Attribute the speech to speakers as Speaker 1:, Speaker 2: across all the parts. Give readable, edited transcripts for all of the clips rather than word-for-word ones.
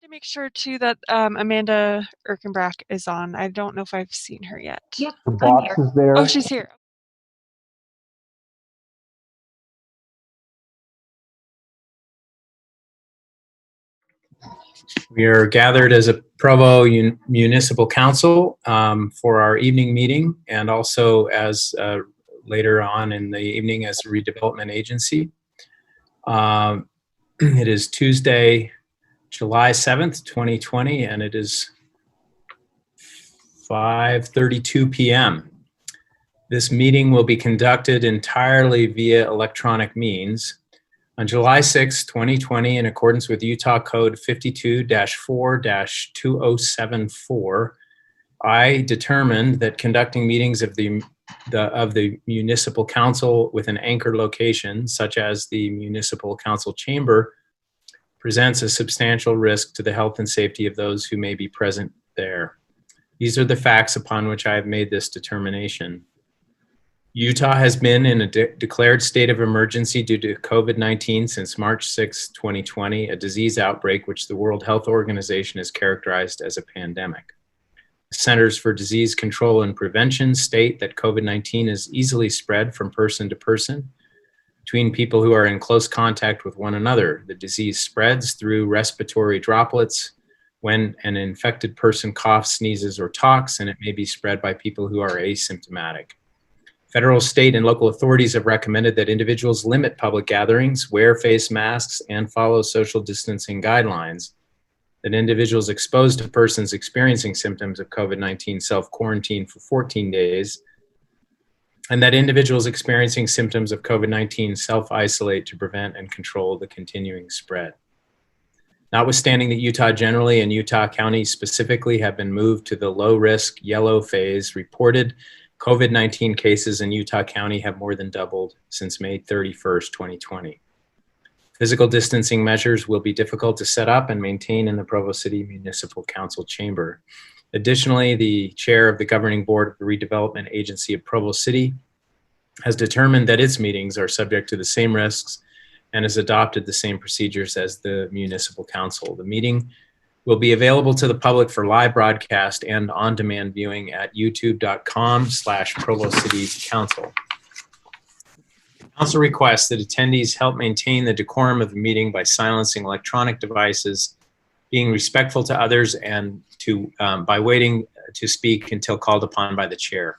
Speaker 1: To make sure too that Amanda Erkenbrach is on. I don't know if I've seen her yet.
Speaker 2: Yep,
Speaker 3: The
Speaker 2: I'm
Speaker 3: box
Speaker 2: here.
Speaker 3: is there.
Speaker 1: Oh, she's here.
Speaker 4: We are gathered as a Provo Municipal Council for our evening meeting, and also as later on in the evening as a redevelopment agency. It is Tuesday, July 7th, 2020, and it is 5:32 p.m. This meeting will be conducted entirely via electronic means. On July 6, 2020, in accordance with Utah Code 52-4-2074, I determined that conducting meetings of the Municipal Council with an anchor location, such as the Municipal Council Chamber, presents a substantial risk to the health and safety of those who may be present there. These are the facts upon which I have made this determination. Utah has been in a declared state of emergency due to COVID-19 since March 6, 2020, a disease outbreak which the World Health Organization has characterized as a pandemic. The Centers for Disease Control and Prevention state that COVID-19 is easily spread from person to person between people who are in close contact with one another. The disease spreads through respiratory droplets when an infected person coughs, sneezes, or talks, and it may be spread by people who are asymptomatic. Federal, state, and local authorities have recommended that individuals limit public gatherings, wear face masks, and follow social distancing guidelines. That individuals exposed to persons experiencing symptoms of COVID-19 self-quarantine for 14 days, and that individuals experiencing symptoms of COVID-19 self-isolate to prevent and control the continuing spread. Notwithstanding that Utah generally and Utah County specifically have been moved to the low-risk yellow phase, reported COVID-19 cases in Utah County have more than doubled since May 31st, 2020. Physical distancing measures will be difficult to set up and maintain in the Provo City Municipal Council chamber. Additionally, the chair of the governing board of the Redevelopment Agency of Provo City has determined that its meetings are subject to the same risks and has adopted the same procedures as the Municipal Council. The meeting will be available to the public for live broadcast and on-demand viewing at youtube.com/Provo City Council. Council requests that attendees help maintain the decorum of the meeting by silencing electronic devices, being respectful to others, and by waiting to speak until called upon by the chair.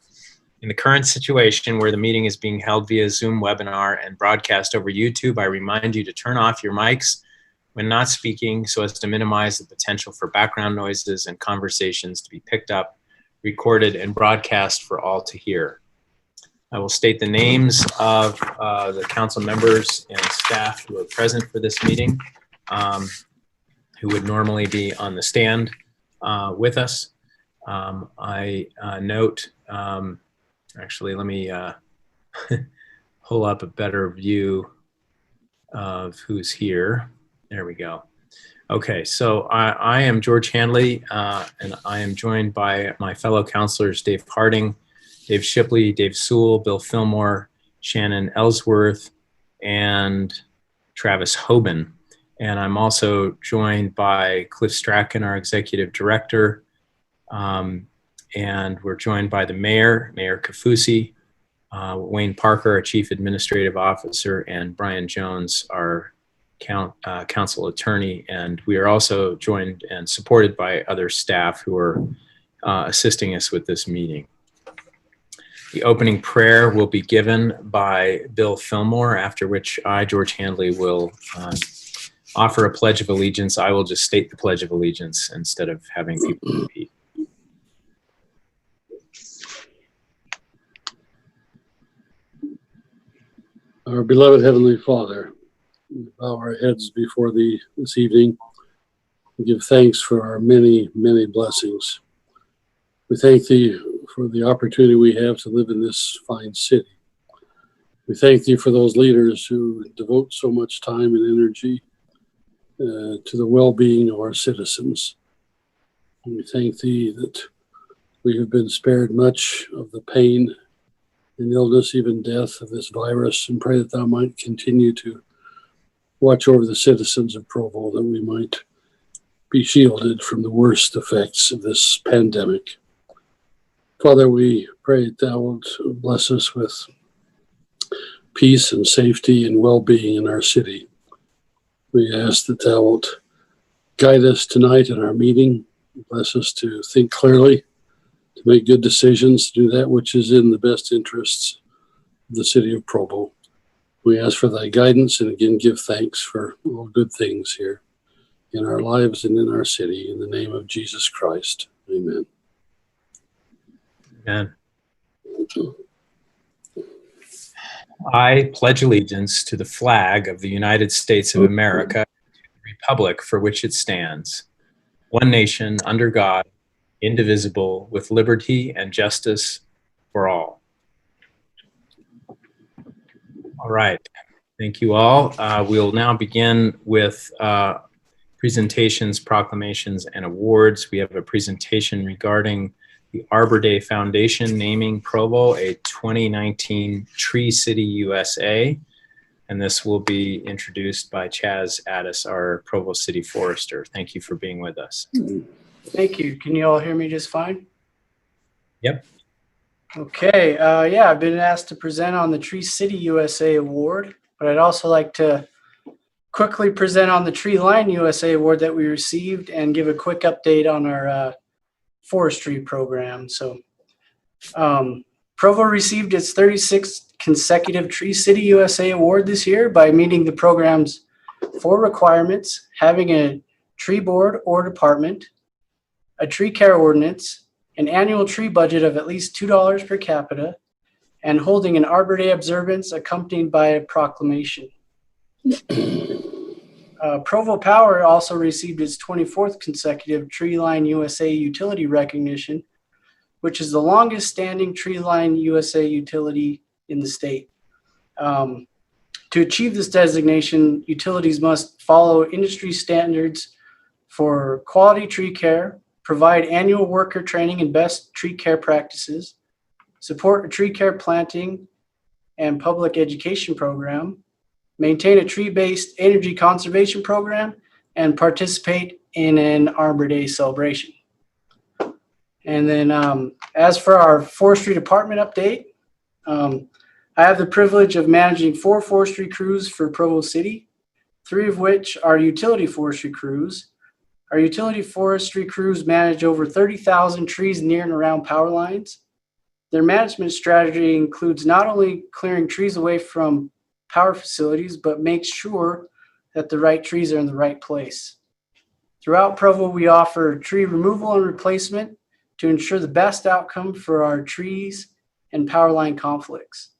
Speaker 4: In the current situation where the meeting is being held via Zoom webinar and broadcast over YouTube, I remind you to turn off your mics when not speaking so as to minimize the potential for background noises and conversations to be picked up, recorded, and broadcast for all to hear. I will state the names of the council members and staff who are present for this meeting, who would normally be on the stand with us. I note, actually, let me pull up a better view of who's here. There we go. Okay, so I am George Handley, and I am joined by my fellow councilors, Dave Harding, Dave Shipley, Dave Sewell, Bill Fillmore, Shannon Ellsworth, and Travis Hoban. And I'm also joined by Cliff Strachan, our executive director, and we're joined by the mayor, Mayor Kafusi, Wayne Parker, our chief administrative officer, and Brian Jones, our council attorney. And we are also joined and supported by other staff who are assisting us with this meeting. The opening prayer will be given by Bill Fillmore, after which I, George Handley, will offer a pledge of allegiance. I will just state the pledge of allegiance instead of having people repeat.
Speaker 5: Our beloved Heavenly Father, we bow our heads before Thee this evening. We give thanks for our many, many blessings. We thank Thee for the opportunity we have to live in this fine city. We thank Thee for those leaders who devote so much time and energy to the well-being of our citizens. And we thank Thee that we have been spared much of the pain and illness, even death of this virus, and pray that Thou might continue to watch over the citizens of Provo, that we might be shielded from the worst effects of this pandemic. Father, we pray that thou wilt bless us with peace and safety and well-being in our city. We ask that thou wilt guide us tonight in our meeting. Bless us to think clearly, to make good decisions, to do that which is in the best interests of the city of Provo. We ask for thy guidance and again give thanks for all good things here in our lives and in our city. In the name of Jesus Christ, amen.
Speaker 4: Amen. I pledge allegiance to the flag of the United States of America, to the republic for which it stands, one nation, under God, indivisible, with liberty and justice for all. All right. Thank you all. We'll now begin with presentations, proclamations, and awards. We have a presentation regarding the Arbor Day Foundation naming Provo a 2019 Tree City USA. And this will be introduced by Chaz Addis, our Provo City Forester. Thank you for being with us.
Speaker 2: Thank you. Can you all hear me just fine?
Speaker 4: Yep.
Speaker 2: Okay. Yeah, I've been asked to present on the Tree City USA Award, but I'd also like to quickly present on the Tree Line USA Award that we received and give a quick update on our forestry program. So Provo received its 36th consecutive Tree City USA Award this year by meeting the program's 4 requirements: having a tree board or department, a tree care ordinance, an annual tree budget of at least $2 per capita, and holding an Arbor Day observance accompanied by a proclamation. Provo Power also received its 24th consecutive Tree Line USA utility recognition, which is the longest standing Tree Line USA utility in the state. To achieve this designation, utilities must follow industry standards for quality tree care, provide annual worker training in best tree care practices, support a tree care planting and public education program, maintain a tree-based energy conservation program, and participate in an Arbor Day celebration. And then as for our forestry department update, I have the privilege of managing 4 forestry crews for Provo City, 3 of which are utility forestry crews. Our utility forestry crews manage over 30,000 trees near and around power lines. Their management strategy includes not only clearing trees away from power facilities, but makes sure that the right trees are in the right place. Throughout Provo, we offer tree removal and replacement to ensure the best outcome for our trees and power line conflicts.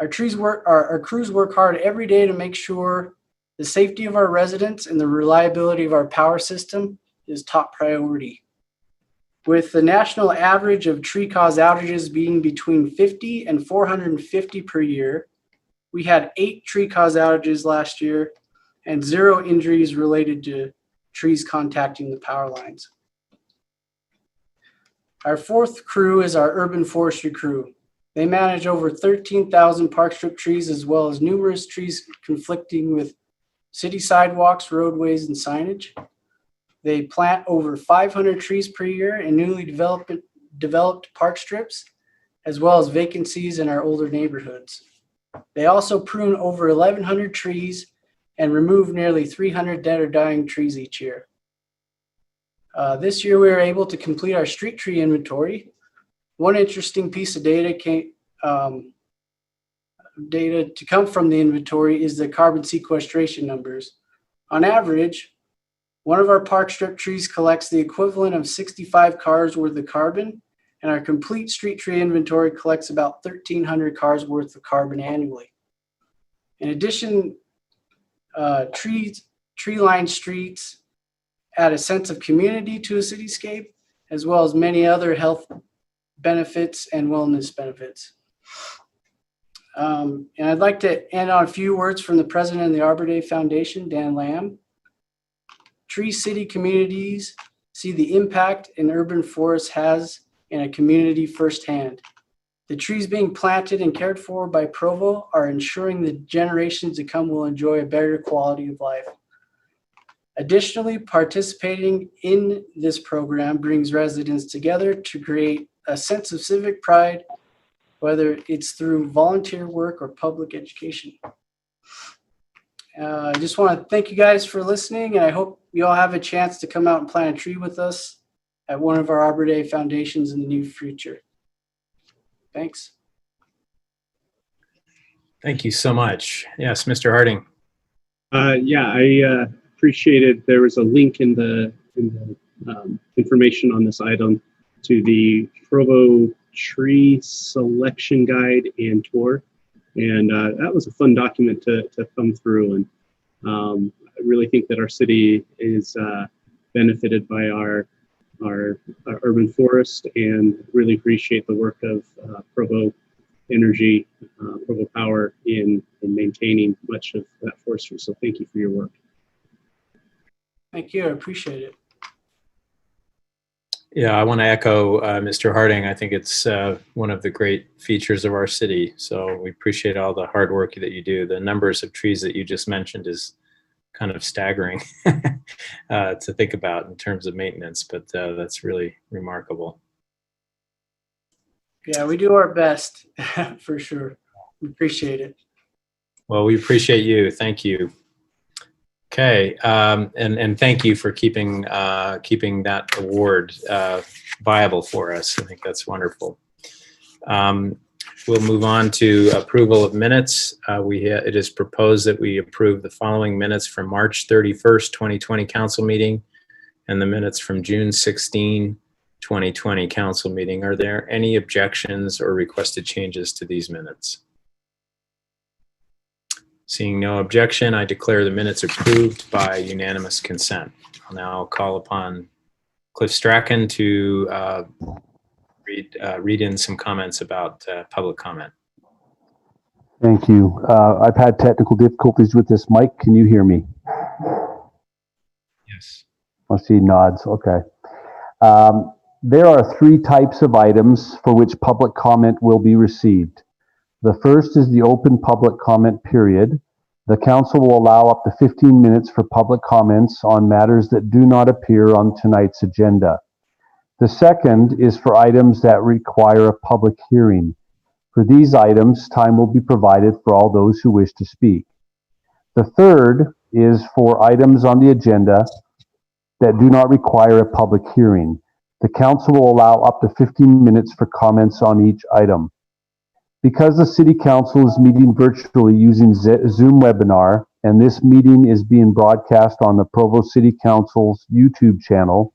Speaker 2: Our crews work hard every day to make sure the safety of our residents and the reliability of our power system is top priority. With the national average of tree cause outages being between 50 and 450 per year, we had 8 tree cause outages last year and 0 injuries related to trees contacting the power lines. Our 4th crew is our urban forestry crew. They manage over 13,000 park strip trees as well as numerous trees conflicting with city sidewalks, roadways, and signage. They plant over 500 trees per year in newly developed park strips, as well as vacancies in our older neighborhoods. They also prune over 1,100 trees and remove nearly 300 dead or dying trees each year. This year, we were able to complete our street tree inventory. One interesting piece of data to come from the inventory is the carbon sequestration numbers. On average, one of our park strip trees collects the equivalent of 65 cars worth of carbon, and our complete street tree inventory collects about 1,300 cars worth of carbon annually. In addition, tree-lined streets add a sense of community to a cityscape, as well as many other health benefits and wellness benefits. And I'd like to end on a few words from the president of the Arbor Day Foundation, Dan Lamb. Tree City communities see the impact an urban forest has in a community firsthand. The trees being planted and cared for by Provo are ensuring the generations to come will enjoy a better quality of life. Additionally, participating in this program brings residents together to create a sense of civic pride, whether it's through volunteer work or public education. I just want to thank you guys for listening, and I hope you all have a chance to come out and plant a tree with us at one of our Arbor Day Foundations in the near future. Thanks.
Speaker 4: Thank you so much. Yes, Mr. Harding.
Speaker 3: Yeah, I appreciated there was a link in the information on this item to the Provo tree selection guide and tour. And that was a fun document to thumb through. And I really think that our city is benefited by our urban forest, and really appreciate the work of Provo Energy, Provo Power in maintaining much of that forestry. So thank you for your work.
Speaker 2: Thank you. I appreciate it.
Speaker 4: Yeah, I want to echo Mr. Harding. I think it's one of the great features of our city. So we appreciate all the hard work that you do. The numbers of trees that you just mentioned is kind of staggering to think about in terms of maintenance, but that's really remarkable.
Speaker 2: Yeah, we do our best for sure. We appreciate it.
Speaker 4: Well, we appreciate you. Thank you. Okay, and thank you for keeping that award viable for us. I think that's wonderful. We'll move on to approval of minutes. It is proposed that we approve the following minutes from March 31st, 2020 council meeting, and the minutes from June 16, 2020 council meeting. Are there any objections or requested changes to these minutes? Seeing no objection, I declare the minutes approved by unanimous consent. I'll now call upon Cliff Strachan to read in some comments about public comment.
Speaker 6: Thank you. I've had technical difficulties with this mic. Can you hear me?
Speaker 4: Yes.
Speaker 6: I see nods. Okay. There are 3 types of items for which public comment will be received. The first is the open public comment period. The council will allow up to 15 minutes for public comments on matters that do not appear on tonight's agenda. The second is for items that require a public hearing. For these items, time will be provided for all those who wish to speak. The third is for items on the agenda that do not require a public hearing. The council will allow up to 15 minutes for comments on each item. Because the City Council is meeting virtually using Zoom webinar, and this meeting is being broadcast on the Provo City Council's YouTube channel,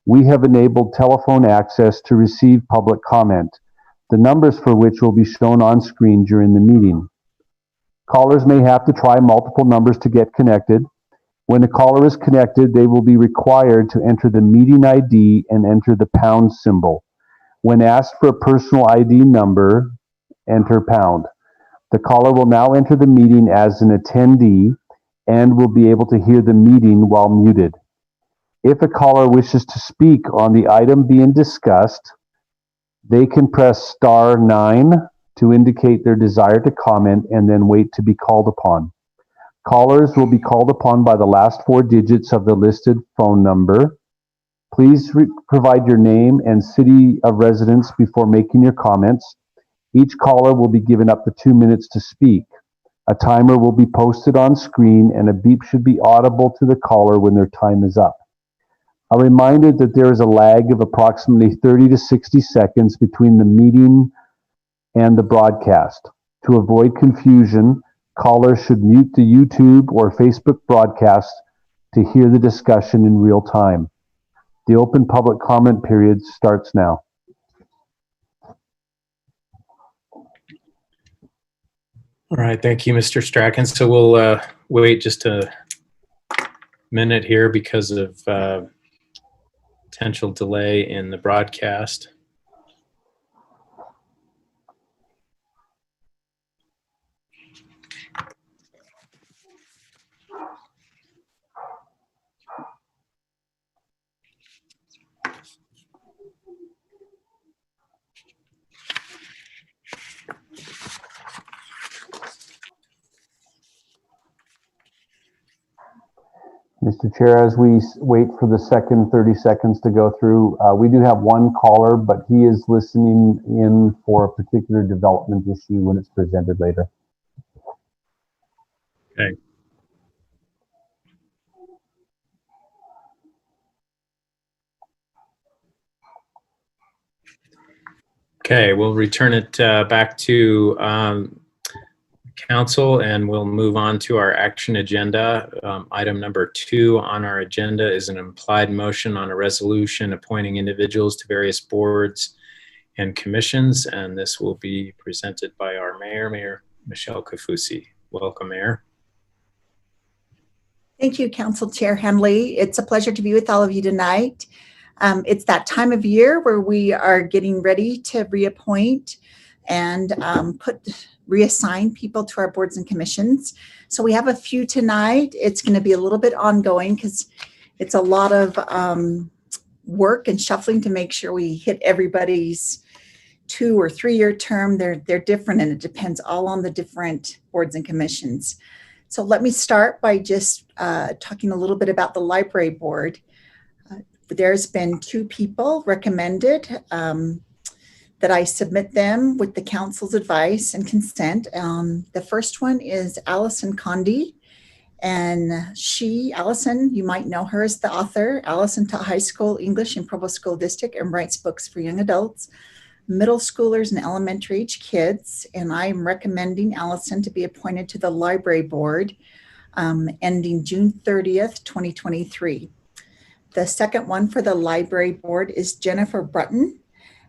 Speaker 6: we have enabled telephone access to receive public comment, the numbers for which will be shown on screen during the meeting. Callers may have to try multiple numbers to get connected. When a caller is connected, they will be required to enter the meeting ID and enter the pound symbol. When asked for a personal ID number, enter pound. The caller will now enter the meeting as an attendee and will be able to hear the meeting while muted. If a caller wishes to speak on the item being discussed, they can press *9 to indicate their desire to comment and then wait to be called upon. Callers will be called upon by the last 4 digits of the listed phone number. Please provide your name and city of residence before making your comments. Each caller will be given up to 2 minutes to speak. A timer will be posted on screen, and a beep should be audible to the caller when their time is up. A reminder that there is a lag of approximately 30 to 60 seconds between the meeting and the broadcast. To avoid confusion, callers should mute the YouTube or Facebook broadcast to hear the discussion in real time. The open public comment period starts now.
Speaker 4: All right, thank you, Mr. Strachan. So we'll wait just a minute here because of potential delay in the broadcast.
Speaker 6: Mr. Chair, as we wait for the second 30 seconds to go through, we do have one caller, but he is listening in for a particular development issue when it's presented later.
Speaker 4: Okay. Okay, we'll return it back to council, and we'll move on to our action agenda. Item number 2 on our agenda is an implied motion on a resolution appointing individuals to various boards and commissions, and this will be presented by our mayor, Mayor Michelle Kafusi. Welcome, Mayor.
Speaker 7: Thank you, Council Chair Henley. It's a pleasure to be with all of you tonight. It's that time of year where we are getting ready to reappoint and reassign people to our boards and commissions. So we have a few tonight. It's going to be a little bit ongoing because it's a lot of work and shuffling to make sure we hit everybody's 2 or 3 year term. They're different, and it depends all on the different boards and commissions. So let me start by just talking a little bit about the library board. There's been 2 people recommended that I submit them with the council's advice and consent. The first one is Allison Condi, and Allison, you might know her as the author. Allison taught high school English in Provo School District and writes books for young adults, middle schoolers, and elementary age kids. And I'm recommending Allison to be appointed to the library board ending June 30th, 2023. The second one for the library board is Jennifer Brutton.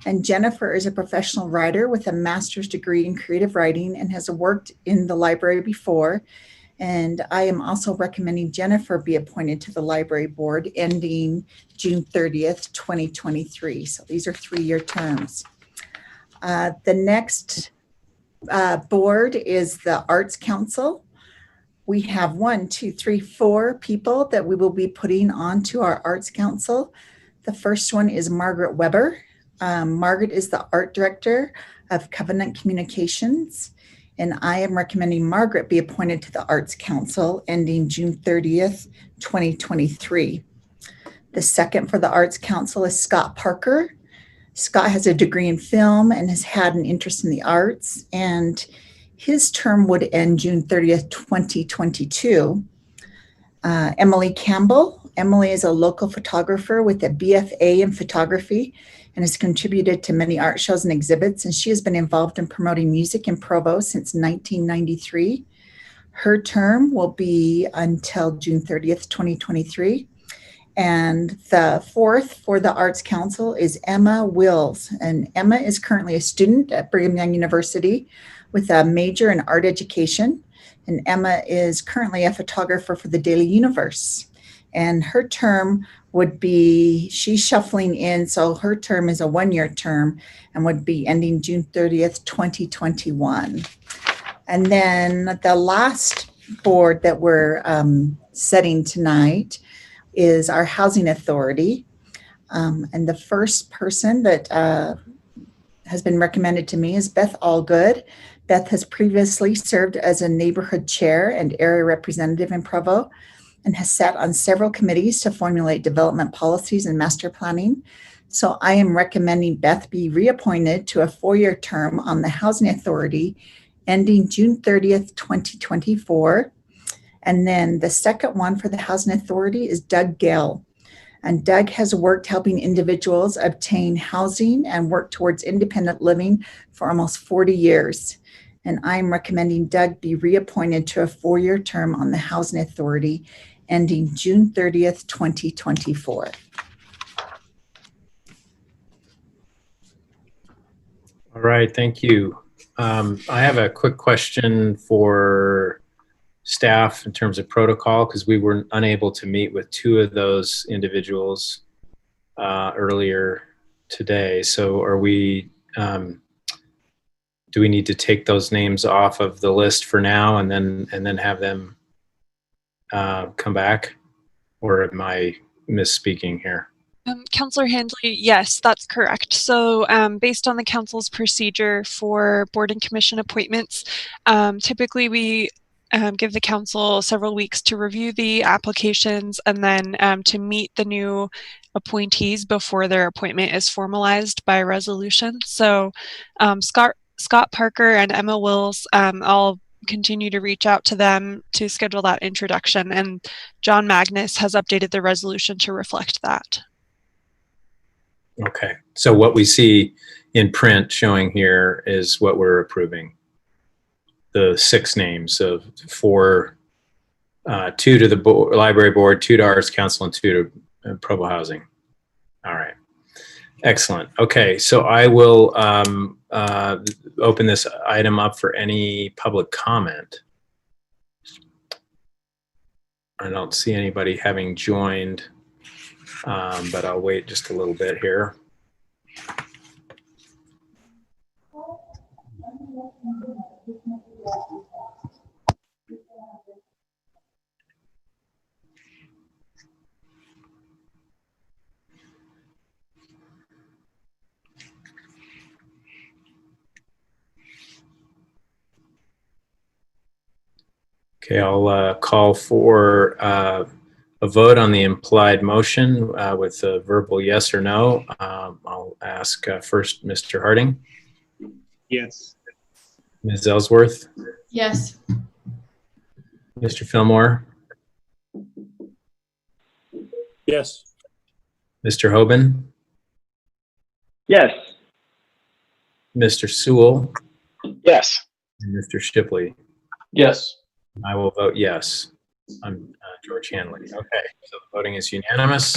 Speaker 7: And Jennifer is a professional writer with a master's degree in creative writing and has worked in the library before. And I am also recommending Jennifer be appointed to the library board ending June 30th, 2023. So these are 3-year terms. The next board is the Arts Council. We have 4 people that we will be putting onto our Arts Council. The first one is Margaret Weber. Margaret is the art director of Covenant Communications, and I am recommending Margaret be appointed to the Arts Council ending June 30th, 2023. The second for the Arts Council is Scott Parker. Scott has a degree in film and has had an interest in the arts, and his term would end June 30th, 2022. Emily Campbell. Emily is a local photographer with a BFA in photography and has contributed to many art shows and exhibits, and she has been involved in promoting music in Provo since 1993. Her term will be until June 30th, 2023. And the fourth for the Arts Council is Emma Wills. And Emma is currently a student at Brigham Young University with a major in art education. And Emma is currently a photographer for the Daily Universe. And her term would be, she's shuffling in, so her term is a 1-year term and would be ending June 30th, 2021. And then the last board that we're setting tonight is our Housing Authority. And the first person that has been recommended to me is Beth Allgood. Beth has previously served as a neighborhood chair and area representative in Provo and has sat on several committees to formulate development policies and master planning. So I am recommending Beth be reappointed to a 4-year term on the Housing Authority ending June 30th, 2024. And then the second one for the Housing Authority is Doug Gale. And Doug has worked helping individuals obtain housing and work towards independent living for almost 40 years. And I'm recommending Doug be reappointed to a 4-year term on the Housing Authority ending June 30th, 2024.
Speaker 4: All right, thank you. I have a quick question for staff in terms of protocol, because we were unable to meet with 2 of those individuals earlier today. So are we, do we need to take those names off of the list for now and then have them come back, or am I misspeaking here?
Speaker 1: Councillor Handley, yes, that's correct. So based on the council's procedure for board and commission appointments, typically we give the council several weeks to review the applications and then to meet the new appointees before their appointment is formalized by resolution. So Scott Parker and Emma Wills, I'll continue to reach out to them to schedule that introduction, and John Magnus has updated the resolution to reflect that.
Speaker 4: Okay, so what we see in print showing here is what we're approving. The 6 names of 4, 2 to the library board, 2 to Arts Council, and 2 to Provo Housing. All right, excellent. Okay, so I will open this item up for any public comment. I don't see anybody having joined, but I'll wait just a little bit here. Okay, I'll call for a vote on the implied motion with a verbal yes or no. I'll ask first Mr. Harding.
Speaker 3: Yes.
Speaker 4: Ms. Ellsworth.
Speaker 8: Yes.
Speaker 4: Mr. Fillmore.
Speaker 5: Yes.
Speaker 4: Mr. Hoban.
Speaker 9: Yes.
Speaker 4: Mr. Sewell.
Speaker 9: Yes.
Speaker 4: And Mr. Shipley.
Speaker 9: Yes.
Speaker 4: I will vote yes. I'm George Hanley. Okay, so the voting is unanimous.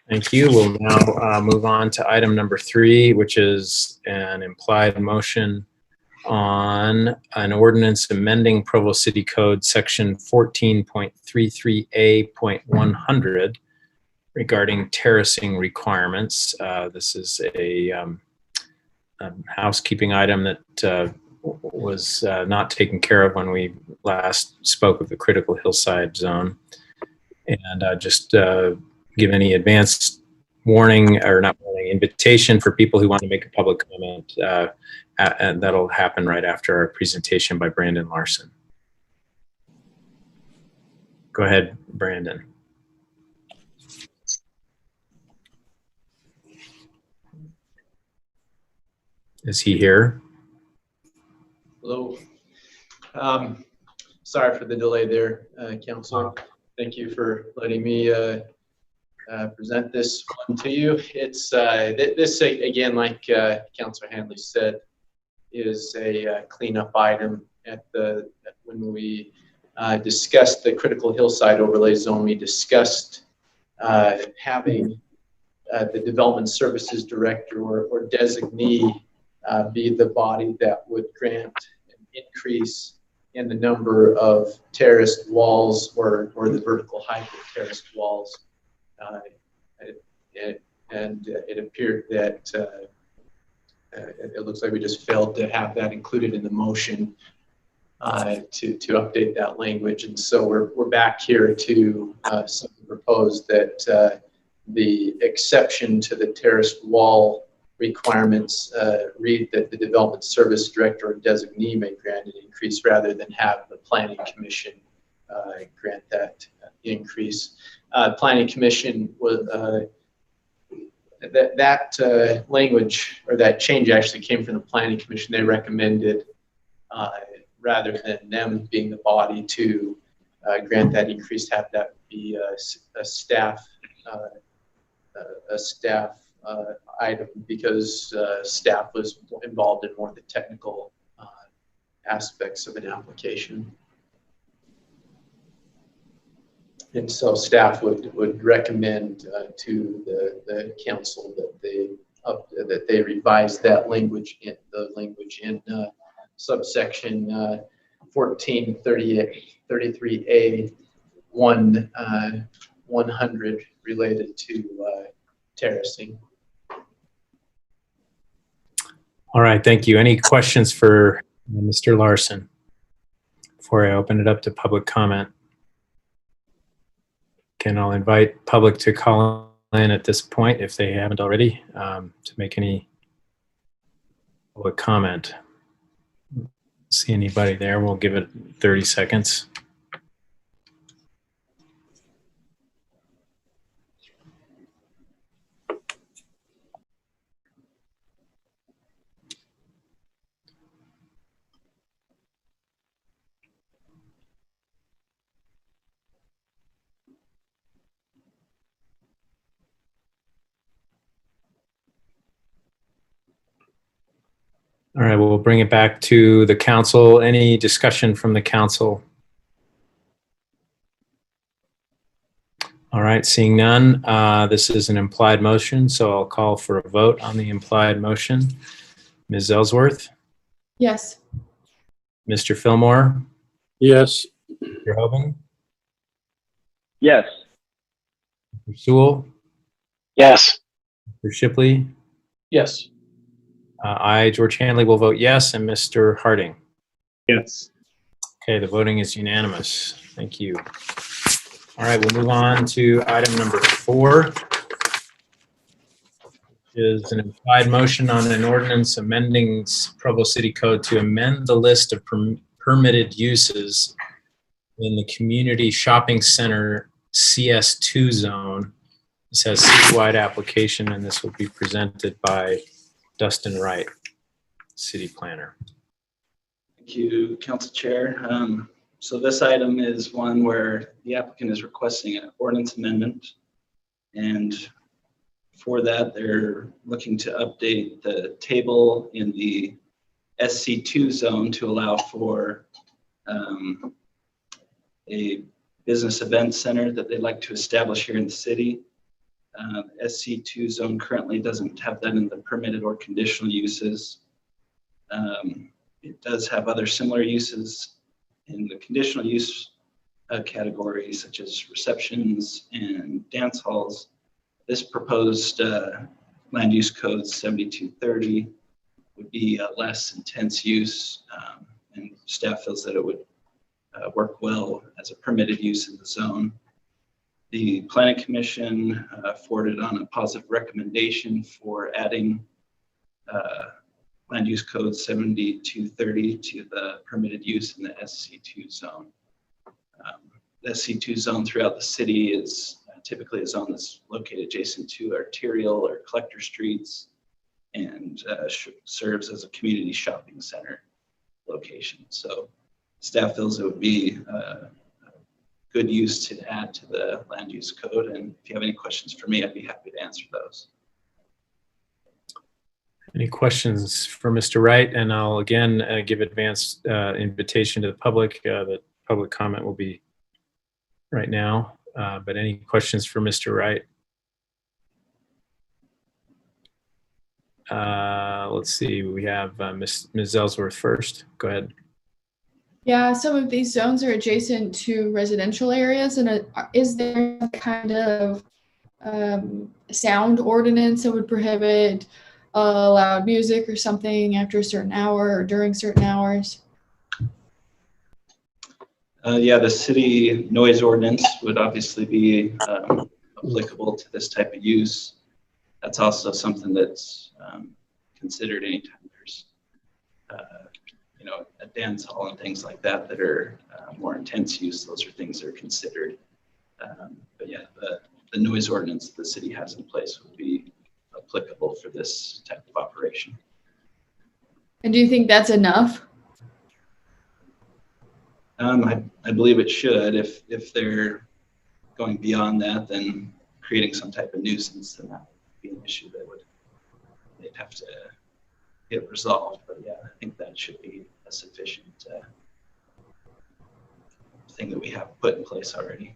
Speaker 4: Thank you. We'll now move on to item number 3, which is an implied motion on an ordinance amending Provo City Code Section 14.33A.100 regarding terracing requirements. This is a housekeeping item that was not taken care of when we last spoke of the critical hillside zone. And just give any advanced warning, or not warning, invitation for people who want to make a public comment, and that'll happen right after our presentation by Brandon Larson. Go ahead, Brandon. Is he here?
Speaker 10: Hello. Sorry for the delay there, Councilor. Thank you for letting me present this one to you. It's this again, like Councilor Hanley said, is a cleanup item. When we discussed the critical hillside overlay zone, we discussed having the development services director or designee be the body that would grant an increase in the number of terraced walls or the vertical height of terraced walls. And it appeared that it looks like we just failed to have that included in the motion to update that language. And so we're back here to propose that the exception to the terraced wall requirements read that the development service director or designee may grant an increase rather than have the planning commission grant that increase. Planning commission was that language, or that change, actually came from the planning commission. They recommended rather than them being the body to grant that increase, have that be a staff item, because staff was involved in more of the technical aspects of an application. And so staff would recommend to the council that they revise that language in subsection 1433A 100 related to terracing.
Speaker 4: All right, thank you. Any questions for Mr. Larson before I open it up to public comment? Again, I'll invite public to call in at this point if they haven't already to make any public comment. See anybody there? We'll give it 30 seconds. All right, we'll bring it back to the council. Any discussion from the council? All right, seeing none, this is an implied motion, so I'll call for a vote on the implied motion. Ms. Ellsworth?
Speaker 8: Yes.
Speaker 4: Mr. Fillmore?
Speaker 5: Yes.
Speaker 4: Mr. Hoban?
Speaker 9: Yes.
Speaker 4: Mr. Sewell?
Speaker 9: Yes.
Speaker 4: Mr. Shipley?
Speaker 9: Yes.
Speaker 4: I, George Hanley, will vote yes, and Mr. Harding?
Speaker 3: Yes.
Speaker 4: Okay, the voting is unanimous. Thank you. All right, we'll move on to item number 4, which is an implied motion on an ordinance amending Provo City Code to amend the list of permitted uses in the community shopping center CS2 zone. This has citywide application, and this will be presented by Dustin Wright, city planner.
Speaker 11: Thank you, Council Chair. So this item is one where the applicant is requesting an ordinance amendment. And for that, they're looking to update the table in the SC2 zone to allow for a business event center that they'd like to establish here in the city. SC2 zone currently doesn't have that in the permitted or conditional uses. It does have other similar uses in the conditional use category, such as receptions and dance halls. This proposed land use code 7230 would be a less intense use, and staff feels that it would work well as a permitted use in the zone. The Planning Commission forwarded on a positive recommendation for adding land use code 7230 to the permitted use in the SC2 zone. The SC2 zone throughout the city is typically a zone that's located adjacent to arterial or collector streets and serves as a community shopping center location. So staff feels it would be good use to add to the land use code. And if you have any questions for me, I'd be happy to answer those.
Speaker 4: Any questions for Mr. Wright? And I'll again give advanced invitation to the public. The public comment will be right now. But any questions for Mr. Wright? Let's see, we have Ms. Ellsworth first. Go ahead.
Speaker 8: Yeah, some of these zones are adjacent to residential areas, and is there a kind of sound ordinance that would prohibit loud music or something after a certain hour or during certain hours?
Speaker 11: Yeah, the city noise ordinance would obviously be applicable to this type of use. That's also something that's considered anytime there's a dance hall and things like that that are more intense use. Those are things that are considered. But yeah, the noise ordinance the city has in place would be applicable for this type of operation.
Speaker 8: And do you think that's enough?
Speaker 11: I believe it should. If they're going beyond that, then creating some type of nuisance, then that would be an issue that they'd have to get resolved. But yeah, I think that should be a sufficient thing that we have put in place already.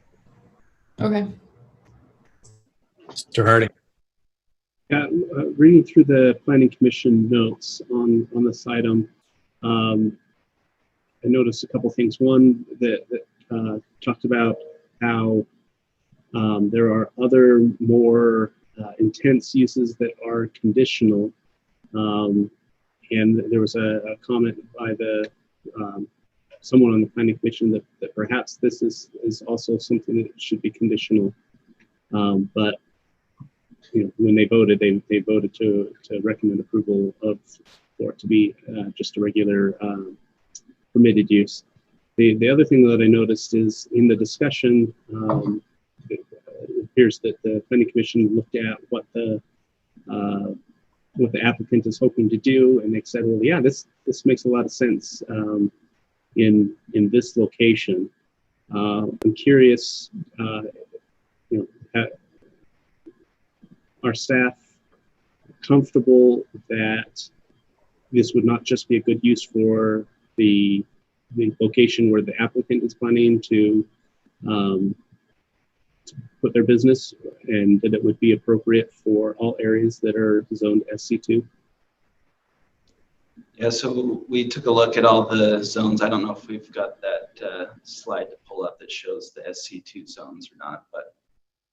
Speaker 8: Okay.
Speaker 4: Mr. Harding.
Speaker 3: Yeah, reading through the Planning Commission notes on this item, I noticed a couple things. One that talked about how there are other more intense uses that are conditional. And there was a comment by someone on the Planning Commission that perhaps this is also something that should be conditional. But when they voted, they voted to recommend approval for it to be just a regular permitted use. The other thing that I noticed is in the discussion, it appears that the planning commission looked at what the applicant is hoping to do, and they said, well, yeah, this makes a lot of sense in this location. I'm curious, are staff comfortable that this would not just be a good use for the location where the applicant is planning to put their business, and that it would be appropriate for all areas that are zoned SC2?
Speaker 11: Yeah, so we took a look at all the zones. I don't know if we've got that slide to pull up that shows the SC2 zones or not, but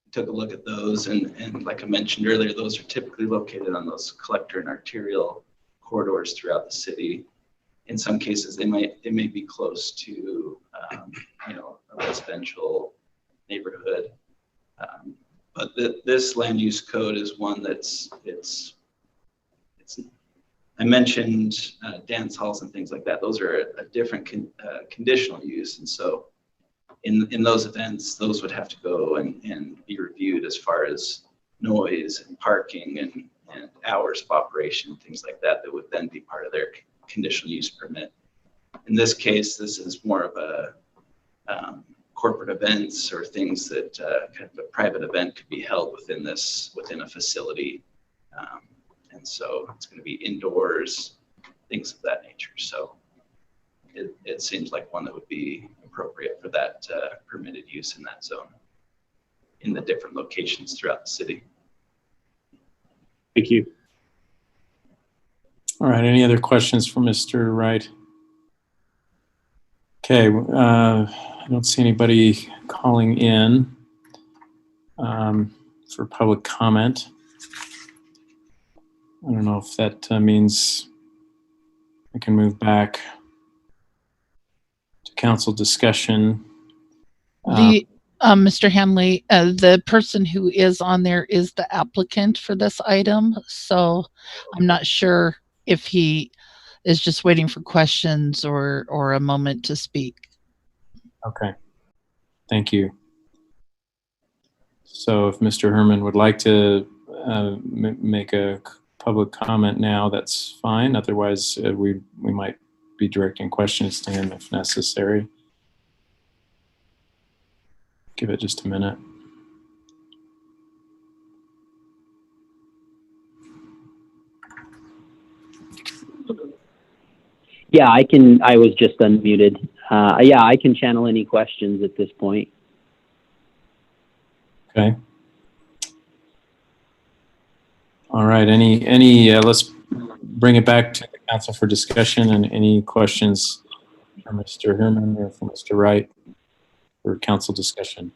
Speaker 11: we took a look at those, and like I mentioned earlier, those are typically located on those collector and arterial corridors throughout the city. In some cases, they may be close to a residential neighborhood. But this land use code is one that's I mentioned dance halls and things like that. Those are a different conditional use, and so in those events, those would have to go and be reviewed as far as noise and parking and hours of operation, things like that, that would then be part of their conditional use permit. In this case, this is more of a corporate events or things that kind of a private event could be held within a facility. And so it's going to be indoors, things of that nature. So it seems like one that would be appropriate for that permitted use in that zone in the different locations throughout the city.
Speaker 3: Thank you.
Speaker 4: All right, any other questions for Mr. Wright? Okay, I don't see anybody calling in for public comment. I don't know if that means I can move back to council discussion.
Speaker 12: Mr. Hanley, the person who is on there is the applicant for this item, so I'm not sure if he is just waiting for questions or a moment to speak.
Speaker 4: Okay, thank you. So if Mr. Herman would like to make a public comment now, that's fine. Otherwise, we might be directing questions to him if necessary. Give it just a minute.
Speaker 13: Yeah, I was just unmuted. Yeah, I can channel any questions at this point.
Speaker 4: Okay. All right, let's bring it back to the council for discussion, and any questions for Mr. Herman or for Mr. Wright for council discussion.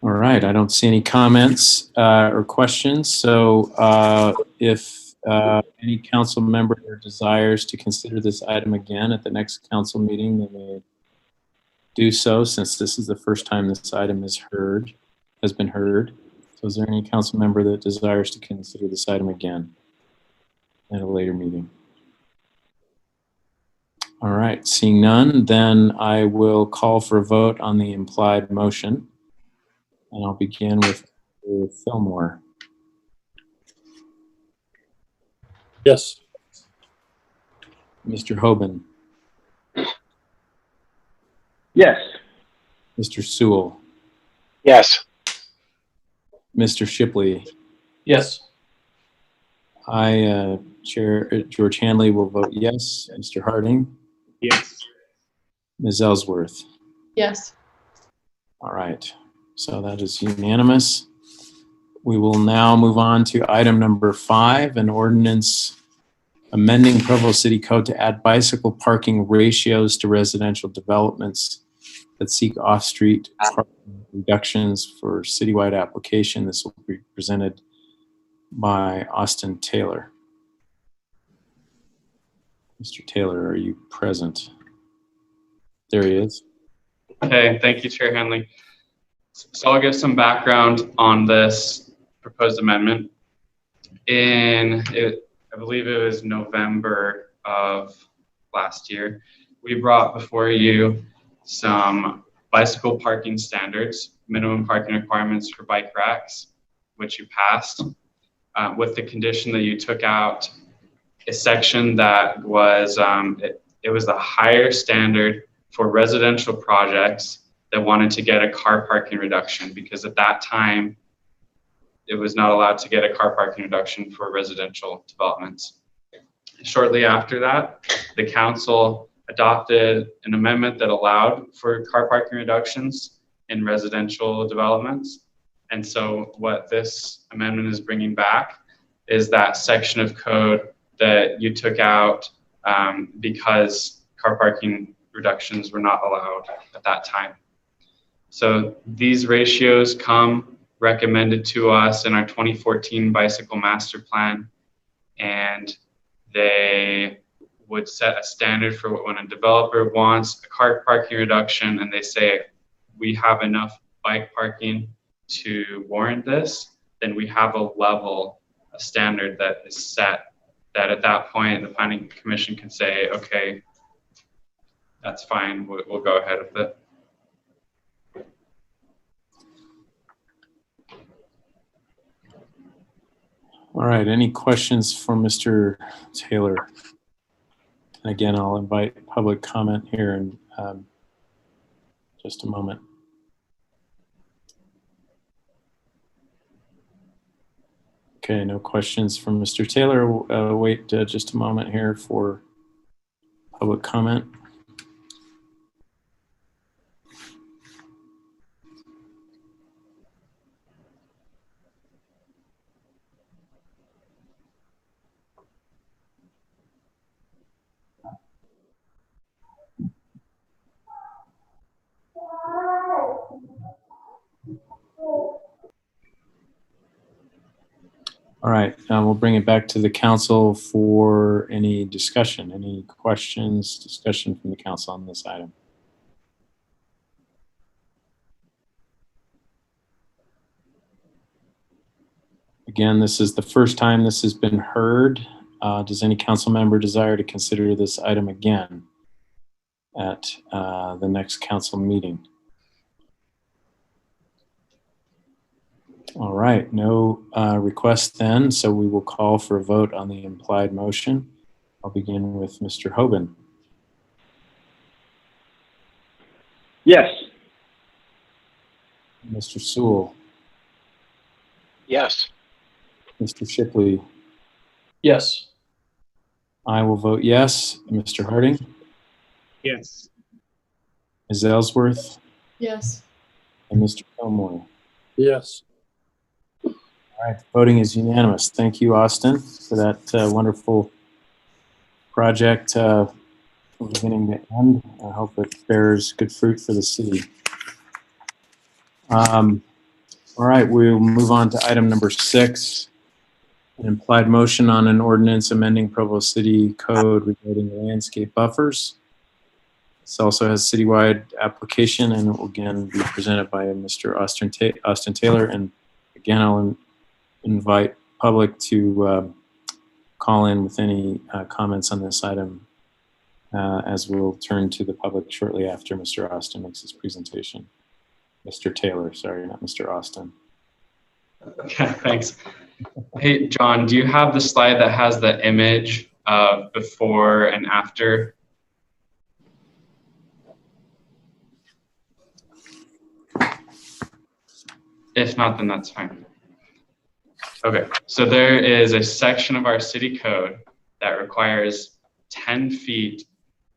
Speaker 4: All right, I don't see any comments or questions. So if any council member desires to consider this item again at the next council meeting, they may do so, since this is the first time this item has been heard. So is there any council member that desires to consider this item again at a later meeting? All right, seeing none, then I will call for a vote on the implied motion. And I'll begin with Fillmore.
Speaker 5: Yes.
Speaker 4: Mr. Hoban.
Speaker 9: Yes.
Speaker 4: Mr. Sewell.
Speaker 9: Yes.
Speaker 4: Mr. Shipley.
Speaker 9: Yes.
Speaker 4: I, Chair George Hanley, will vote yes. Mr. Harding.
Speaker 3: Yes.
Speaker 4: Ms. Ellsworth.
Speaker 8: Yes.
Speaker 4: All right. So that is unanimous. We will now move on to item number 5, an ordinance amending Provo City Code to add bicycle parking ratios to residential developments that seek off-street parking reductions for citywide application. This will be presented by Austin Taylor. Mr. Taylor, are you present? There he is.
Speaker 14: Hey, thank you, Chair Hanley. So I'll give some background on this proposed amendment. I believe it was November of last year, we brought before you some bicycle parking standards, minimum parking requirements for bike racks, which you passed, with the condition that you took out a section that was, it was a higher standard for residential projects that wanted to get a car parking reduction, because at that time, it was not allowed to get a car parking reduction for residential developments. Shortly after that, the council adopted an amendment that allowed for car parking reductions in residential developments. And so what this amendment is bringing back is that section of code that you took out because car parking reductions were not allowed at that time. So these ratios come recommended to us in our 2014 bicycle master plan, and they would set a standard for when a developer wants a car parking reduction and they say we have enough bike parking to warrant this, then we have a level, a standard that is set, that at that point the planning commission can say, okay, that's fine, we'll go ahead with it.
Speaker 4: All right, any questions for Mr. Taylor? And again, I'll invite public comment here in just a moment. Okay, no questions from Mr. Taylor. Wait just a moment here for public comment. All right, we'll bring it back to the council for any discussion, any questions, discussion from the council on this item. Again, this is the first time this has been heard. Does any council member desire to consider this item again at the next council meeting? All right, no request then, so we will call for a vote on the implied motion. I'll begin with Mr. Hoban.
Speaker 9: Yes.
Speaker 4: Mr. Sewell.
Speaker 9: Yes.
Speaker 4: Mr. Shipley.
Speaker 9: Yes.
Speaker 4: I will vote yes. Mr. Harding.
Speaker 3: Yes.
Speaker 4: Ms. Ellsworth.
Speaker 8: Yes.
Speaker 4: And Mr. Fillmore.
Speaker 5: Yes.
Speaker 4: All right, the voting is unanimous. Thank you, Austin, for that wonderful project from beginning to end. I hope it bears good fruit for the city. All right, we'll move on to item number 6, an implied motion on an ordinance amending Provo City Code regarding landscape buffers. This also has citywide application and will again be presented by Mr. Austin Taylor. And again, I'll invite public to call in with any comments on this item as we'll turn to the public shortly after Mr. Austin makes his presentation. Mr. Taylor, sorry, not Mr. Austin.
Speaker 14: Okay, thanks. Hey, John, do you have the slide that has the image of before and after? If not, then that's fine. Okay, so there is a section of our city code that requires 10 feet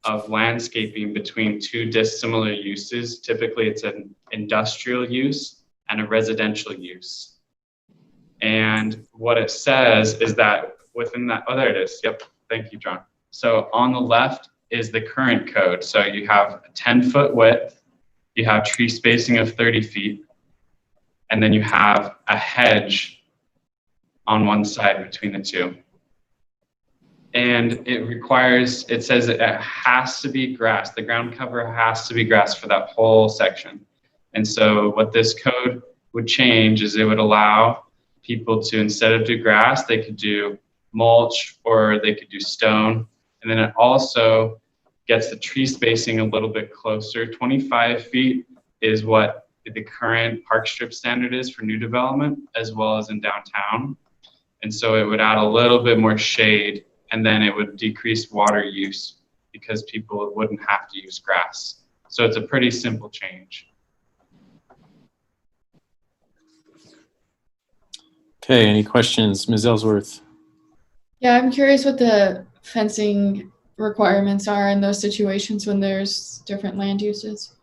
Speaker 14: of landscaping between two dissimilar uses. Typically, it's an industrial use and a residential use. And what it says is that within that, oh, there it is. Yep, thank you, John. So on the left is the current code. So you have a 10-foot width, you have tree spacing of 30 feet, and then you have a hedge on one side between the two. And it requires, it says it has to be grass. The ground cover has to be grass for that whole section. And so what this code would change is it would allow people to, instead of do grass, they could do mulch or they could do stone. And then it also gets the tree spacing a little bit closer. 25 feet is what the current park strip standard is for new development, as well as in downtown. And so it would add a little bit more shade, and then it would decrease water use because people wouldn't have to use grass. So it's a pretty simple change.
Speaker 4: Okay, any questions? Ms. Ellsworth?
Speaker 8: Yeah, I'm curious what the fencing requirements are in those situations when there's different land uses.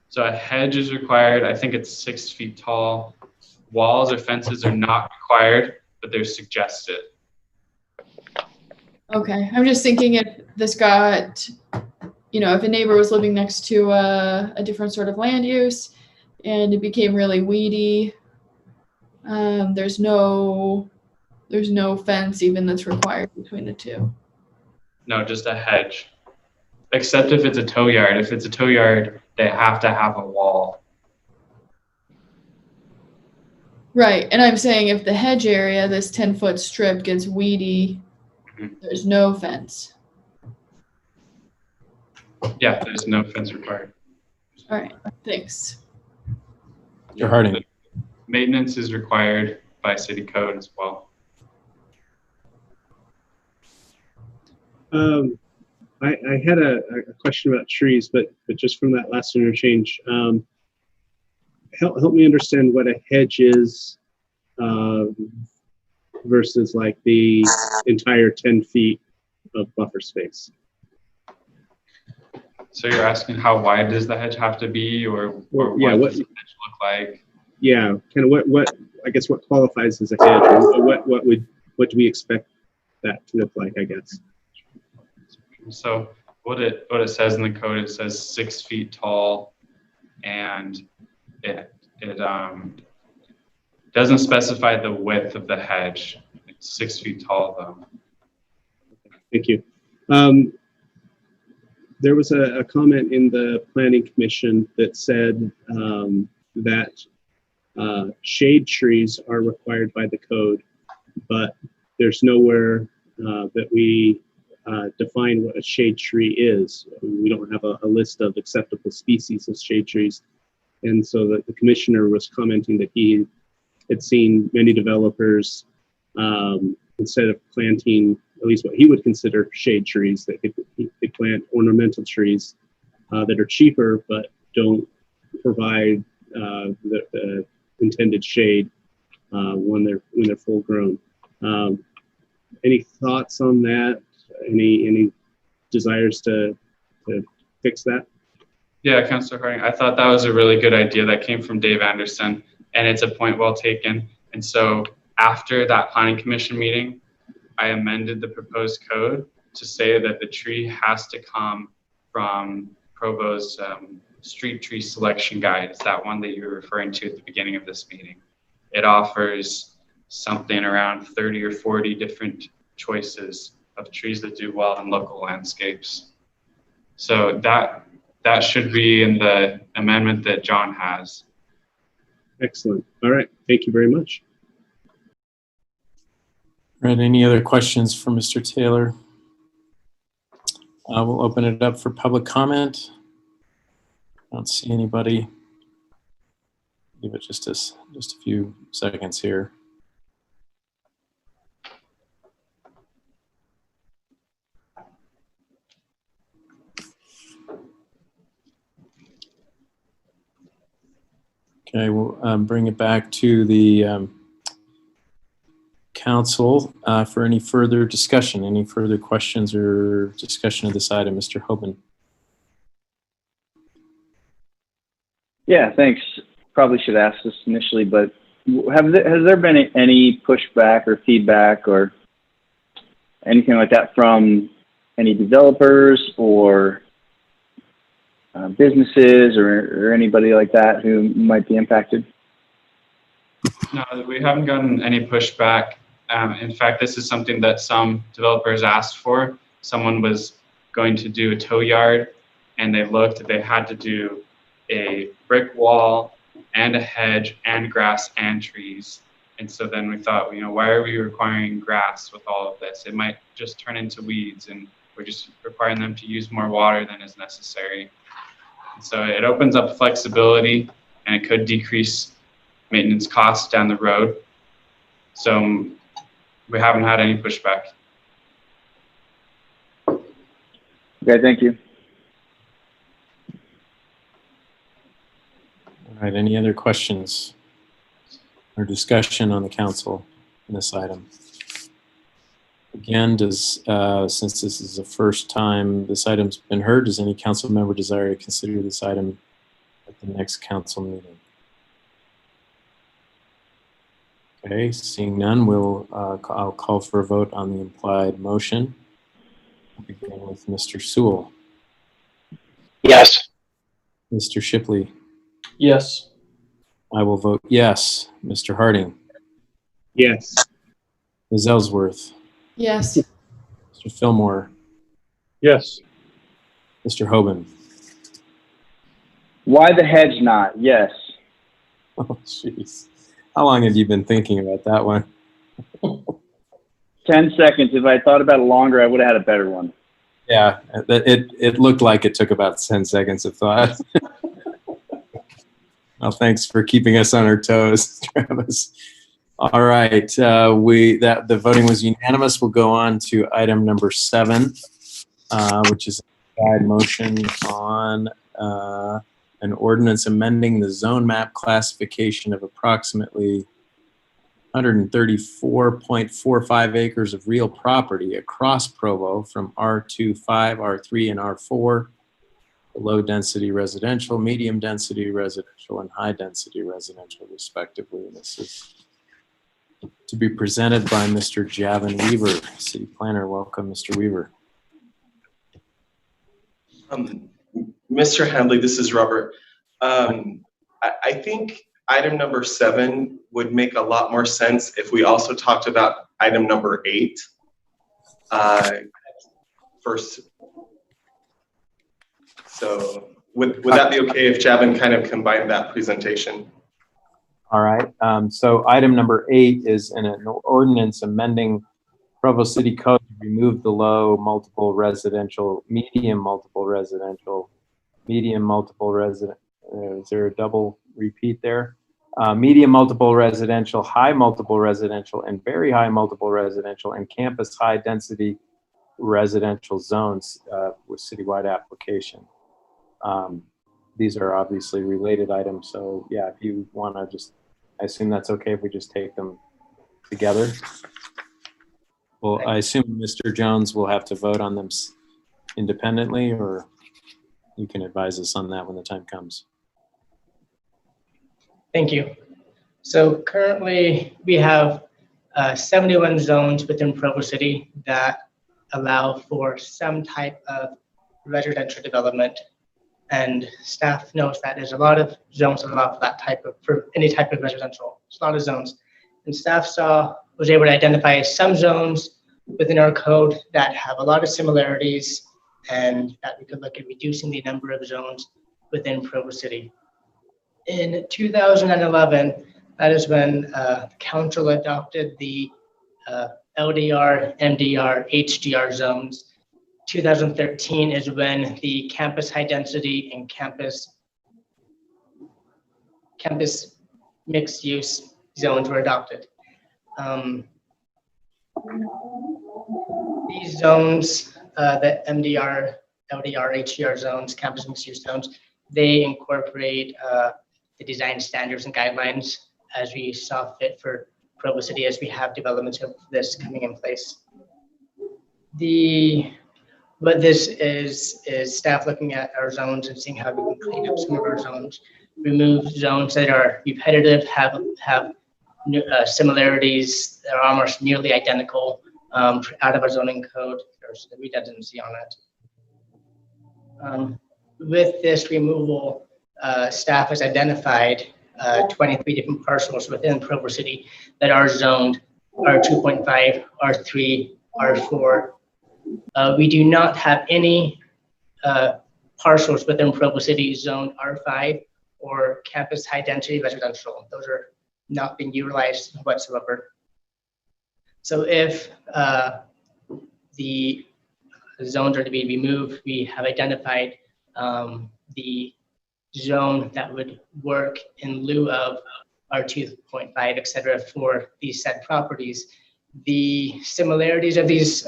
Speaker 14: So a hedge is required. I think it's 6 feet tall. Walls or fences are not required, but they're suggested.
Speaker 8: Okay, I'm just thinking if this got, if a neighbor was living next to a different sort of land use and it became really weedy, there's no fence even that's required between the two.
Speaker 14: No, just a hedge. Except if it's a tow yard. If it's a tow yard, they have to have a wall.
Speaker 8: Right, and I'm saying if the hedge area, this 10-foot strip gets weedy, there's no fence.
Speaker 14: Yeah, there's no fence required.
Speaker 8: All right, thanks.
Speaker 4: Mr. Harding.
Speaker 14: Maintenance is required by city code as well.
Speaker 3: I had a question about trees, but just from that last interchange, help me understand what a hedge is versus like the entire 10 feet of buffer space.
Speaker 14: So you're asking how wide does the hedge have to be, or
Speaker 3: yeah,
Speaker 14: what does the hedge look like?
Speaker 3: Yeah, kind of what I guess what qualifies as a hedge, or what do we expect that to look like, I guess.
Speaker 14: So what it says in the code, it says 6 feet tall, and it doesn't specify the width of the hedge. It's 6 feet tall though.
Speaker 3: Thank you. There was a comment in the Planning Commission that said that shade trees are required by the code, but there's nowhere that we define what a shade tree is. We don't have a list of acceptable species of shade trees. And so the commissioner was commenting that he had seen many developers, instead of planting at least what he would consider shade trees, that they plant ornamental trees that are cheaper but don't provide the intended shade when they're full grown. Any thoughts on that? Any desires to fix that?
Speaker 14: Yeah, Councilor Harding, I thought that was a really good idea that came from Dave Anderson, and it's a point well taken. And so after that Planning Commission meeting, I amended the proposed code to say that the tree has to come from Provo's street tree selection guide. It's that one that you were referring to at the beginning of this meeting. It offers something around 30 or 40 different choices of trees that do well in local landscapes. So that should be in the amendment that John has.
Speaker 3: Excellent. All right. Thank you very much.
Speaker 4: All right, any other questions for Mr. Taylor? We'll open it up for public comment. I don't see anybody. Give it just a few seconds here. Okay, we'll bring it back to the council for any further discussion, any further questions or discussion of this item. Mr. Hoban.
Speaker 13: Yeah, thanks. Probably should ask this initially, but has there been any pushback or feedback or anything like that from any developers or businesses or anybody like that who might be impacted?
Speaker 14: No, we haven't gotten any pushback. In fact, this is something that some developers asked for. Someone was going to do a tow yard, and they had to do a brick wall and a hedge and grass and trees. And so then we thought, why are we requiring grass with all of this? It might just turn into weeds, and we're just requiring them to use more water than is necessary. And so it opens up flexibility, and it could decrease maintenance costs down the road. So we haven't had any pushback.
Speaker 13: Okay, thank you.
Speaker 4: All right, any other questions or discussion on the council in this item? Again, since this is the first time this item's been heard, does any council member desire to consider this item at the next council meeting? Okay, seeing none, I'll call for a vote on the implied motion. We'll begin with Mr. Sewell.
Speaker 9: Yes.
Speaker 4: Mr. Shipley.
Speaker 9: Yes.
Speaker 4: I will vote yes. Mr. Harding.
Speaker 3: Yes.
Speaker 4: Ms. Ellsworth.
Speaker 8: Yes.
Speaker 4: Mr. Fillmore.
Speaker 5: Yes.
Speaker 4: Mr. Hoban.
Speaker 13: Why the hedge not? Yes.
Speaker 4: Oh, jeez. How long have you been thinking about that one?
Speaker 13: 10 seconds. If I thought about it longer, I would have had a better one.
Speaker 4: Yeah, it looked like it took about 10 seconds of thought. Well, thanks for keeping us on our toes, Travis. All right, the voting was unanimous. We'll go on to item number 7, which is a guide motion on an ordinance amending the zone map classification of approximately 134.45 acres of real property across Provo from R2, 5, R3, and R4, low density residential, medium density residential, and high density residential, respectively. And this is to be presented by Mr. Javin Weaver, City Planner. Welcome, Mr. Weaver.
Speaker 15: Mr. Handley, this is Robert. I think item number 7 would make a lot more sense if we also talked about item number 8 first. So would that be okay if Javin kind of combined that presentation?
Speaker 4: All right. So item number 8 is an ordinance amending Provo City Code to remove the low multiple residential, medium multiple residential, medium multiple resident. Is there a double repeat there? Medium multiple residential, high multiple residential, and very high multiple residential, and campus high density residential zones with citywide application. These are obviously related items, so yeah, if you want to just, I assume that's okay if we just take them together. Well, I assume Mr. Jones will have to vote on them independently, or you can advise us on that when the time comes.
Speaker 16: Thank you. So currently we have 71 zones within Provo City that allow for some type of residential development, and staff knows that there's a lot of zones that allow for that type of, for any type of residential. It's a lot of zones, and staff was able to identify some zones within our code that have a lot of similarities, and that we could look at reducing the number of zones within Provo City. In 2011, that is when the council adopted the LDR, MDR, HDR zones. 2013 is when the campus high density and campus mixed use zones were adopted. These zones, the MDR, LDR, HDR zones, campus mixed use zones, they incorporate the design standards and guidelines as we saw fit for Provo City as we have developments of this coming in place. What this is staff looking at our zones and seeing how we can clean up some of our zones, remove zones that are repetitive, have similarities that are almost nearly identical out of our zoning code. There's a redundancy on it. With this removal, staff has identified 23 different parcels within Provo City that are zoned R2.5, R3, R4. We do not have any parcels within Provo City zoned R5 or campus high density residential. Those are not being utilized whatsoever. So if the zones are to be removed, we have identified the zone that would work in lieu of R2.5, et cetera, for these said properties. The similarities of these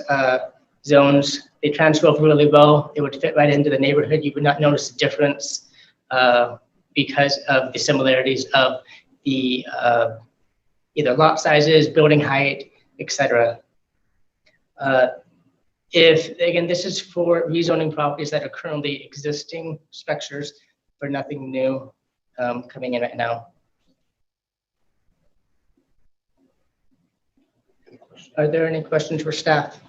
Speaker 16: zones, they transfer over really well. It would fit right into the neighborhood. You would not notice a difference because of the similarities of the either lot sizes, building height, etc. If, again, this is for rezoning properties that are currently existing structures, for nothing new coming in right now. Are there any questions for staff?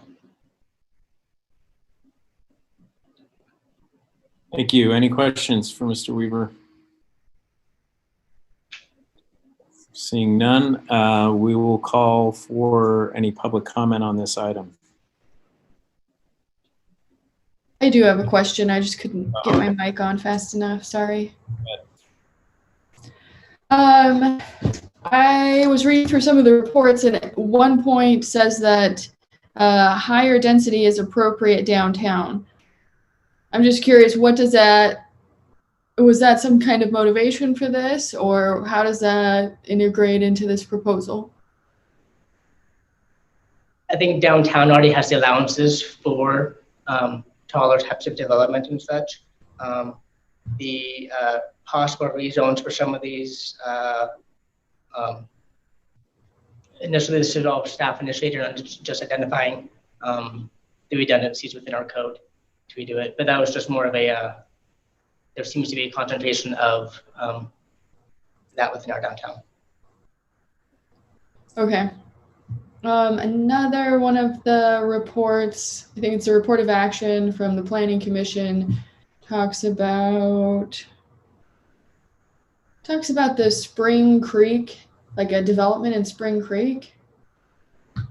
Speaker 4: Thank you. Any questions for Mr. Weaver? Seeing none, we will call for any public comment on this item.
Speaker 8: I do have a question. I just couldn't get my mic on fast enough. Sorry. I was reading through some of the reports, and at one point says that higher density is appropriate downtown. I'm just curious, what does that, was that some kind of motivation for this, or how does that integrate into this proposal?
Speaker 16: I think downtown already has the allowances for taller types of development and such. The possible rezones for some of these, initially this is all staff initiated on just identifying the redundancies within our code to redo it. But that was just more of a, there seems to be a concentration of that within our downtown.
Speaker 8: Okay. Another one of the reports, I think it's a report of action from the Planning Commission, talks about the Spring Creek, like a development in Spring Creek.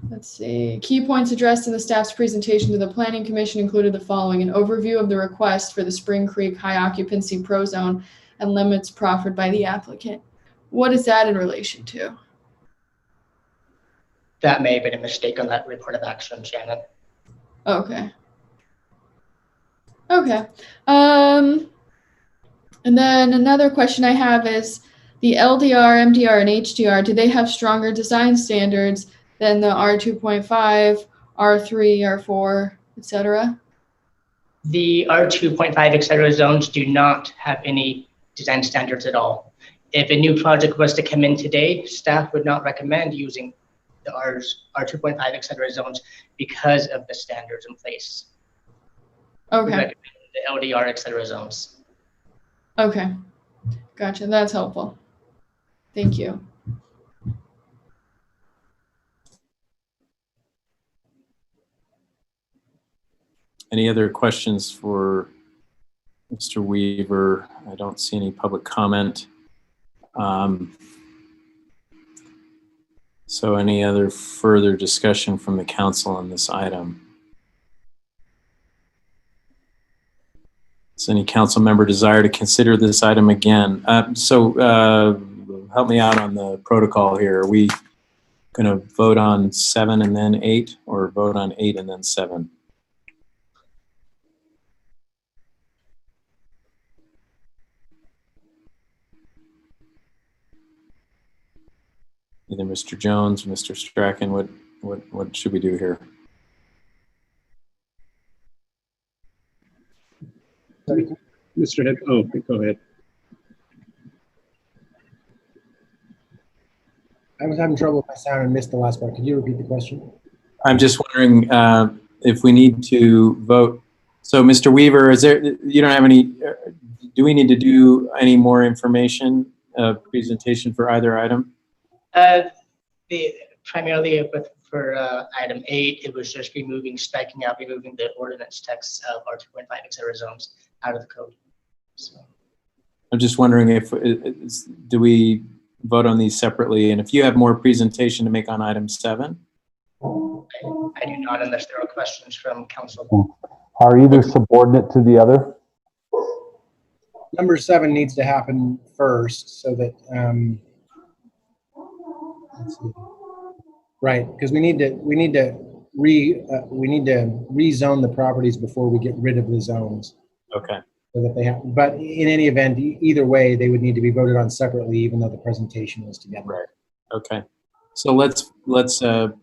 Speaker 8: Let's see. Key points addressed in the staff's presentation to the Planning Commission included the following: an overview of the request for the Spring Creek high occupancy pro zone and limits proffered by the applicant. What is that in relation to?
Speaker 16: That may have been a mistake on that report of action, Shannon.
Speaker 8: Okay. Okay. And then another question I have is the LDR, MDR, and HDR, do they have stronger design standards than the R2.5, R3, R4, etc.?
Speaker 16: The R2.5, et cetera zones do not have any design standards at all. If a new project was to come in today, staff would not recommend using the R2.5, et cetera zones because of the standards in place.
Speaker 8: Okay.
Speaker 16: The LDR, et cetera zones.
Speaker 8: Okay. Gotcha. That's helpful. Thank you.
Speaker 4: Any other questions for Mr. Weaver? I don't see any public comment. So any other further discussion from the council on this item? Does any council member desire to consider this item again? Help me out on the protocol here. Are we going to vote on 7 and then 8, or vote on 8 and then 7? Either Mr. Jones, Mr. Strachan, what should we do here?
Speaker 3: Mr. Head, oh, go ahead.
Speaker 17: I was having trouble with my sound and missed the last part. Could you repeat the question?
Speaker 4: I'm just wondering if we need to vote. So, Mr. Weaver, you don't have any, do we need to do any more information presentation for either item?
Speaker 16: Primarily for item 8, it was just removing the ordinance text of R2.5, et cetera zones out of the code. So.
Speaker 4: I'm just wondering if, do we vote on these separately? And if you have more presentation to make on item 7?
Speaker 16: I do not, unless there are questions from council.
Speaker 6: Are either subordinate to the other?
Speaker 17: Number 7 needs to happen first so that let's see. Right, because we need to rezone the properties before we get rid of the zones.
Speaker 4: Okay.
Speaker 17: So that they have, but in any event, either way, they would need to be voted on separately, even though the presentation was together.
Speaker 4: Right. Okay. So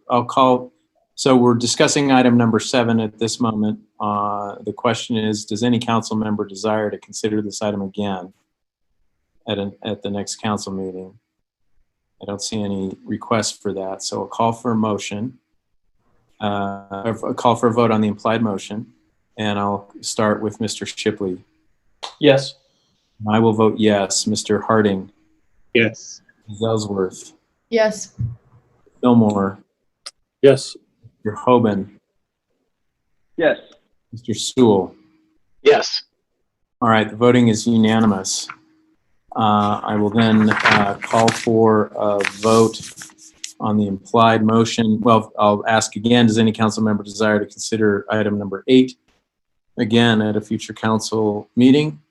Speaker 4: I'll call. So we're discussing item number 7 at this moment. The question is, does any council member desire to consider this item again at the next council meeting? I don't see any requests for that. So I'll call for a motion. A call for a vote on the implied motion. And I'll start with Mr. Shipley.
Speaker 9: Yes.
Speaker 4: I will vote yes. Mr. Harding.
Speaker 3: Yes.
Speaker 4: Ms. Ellsworth.
Speaker 8: Yes.
Speaker 4: Fillmore.
Speaker 5: Yes.
Speaker 4: Mr. Hoban.
Speaker 13: Yes.
Speaker 4: Mr. Sewell.
Speaker 9: Yes.
Speaker 4: All right, the voting is unanimous. I will then call for a vote on the implied motion. Well, I'll ask again, does any council member desire to consider item number 8 again at a future council meeting?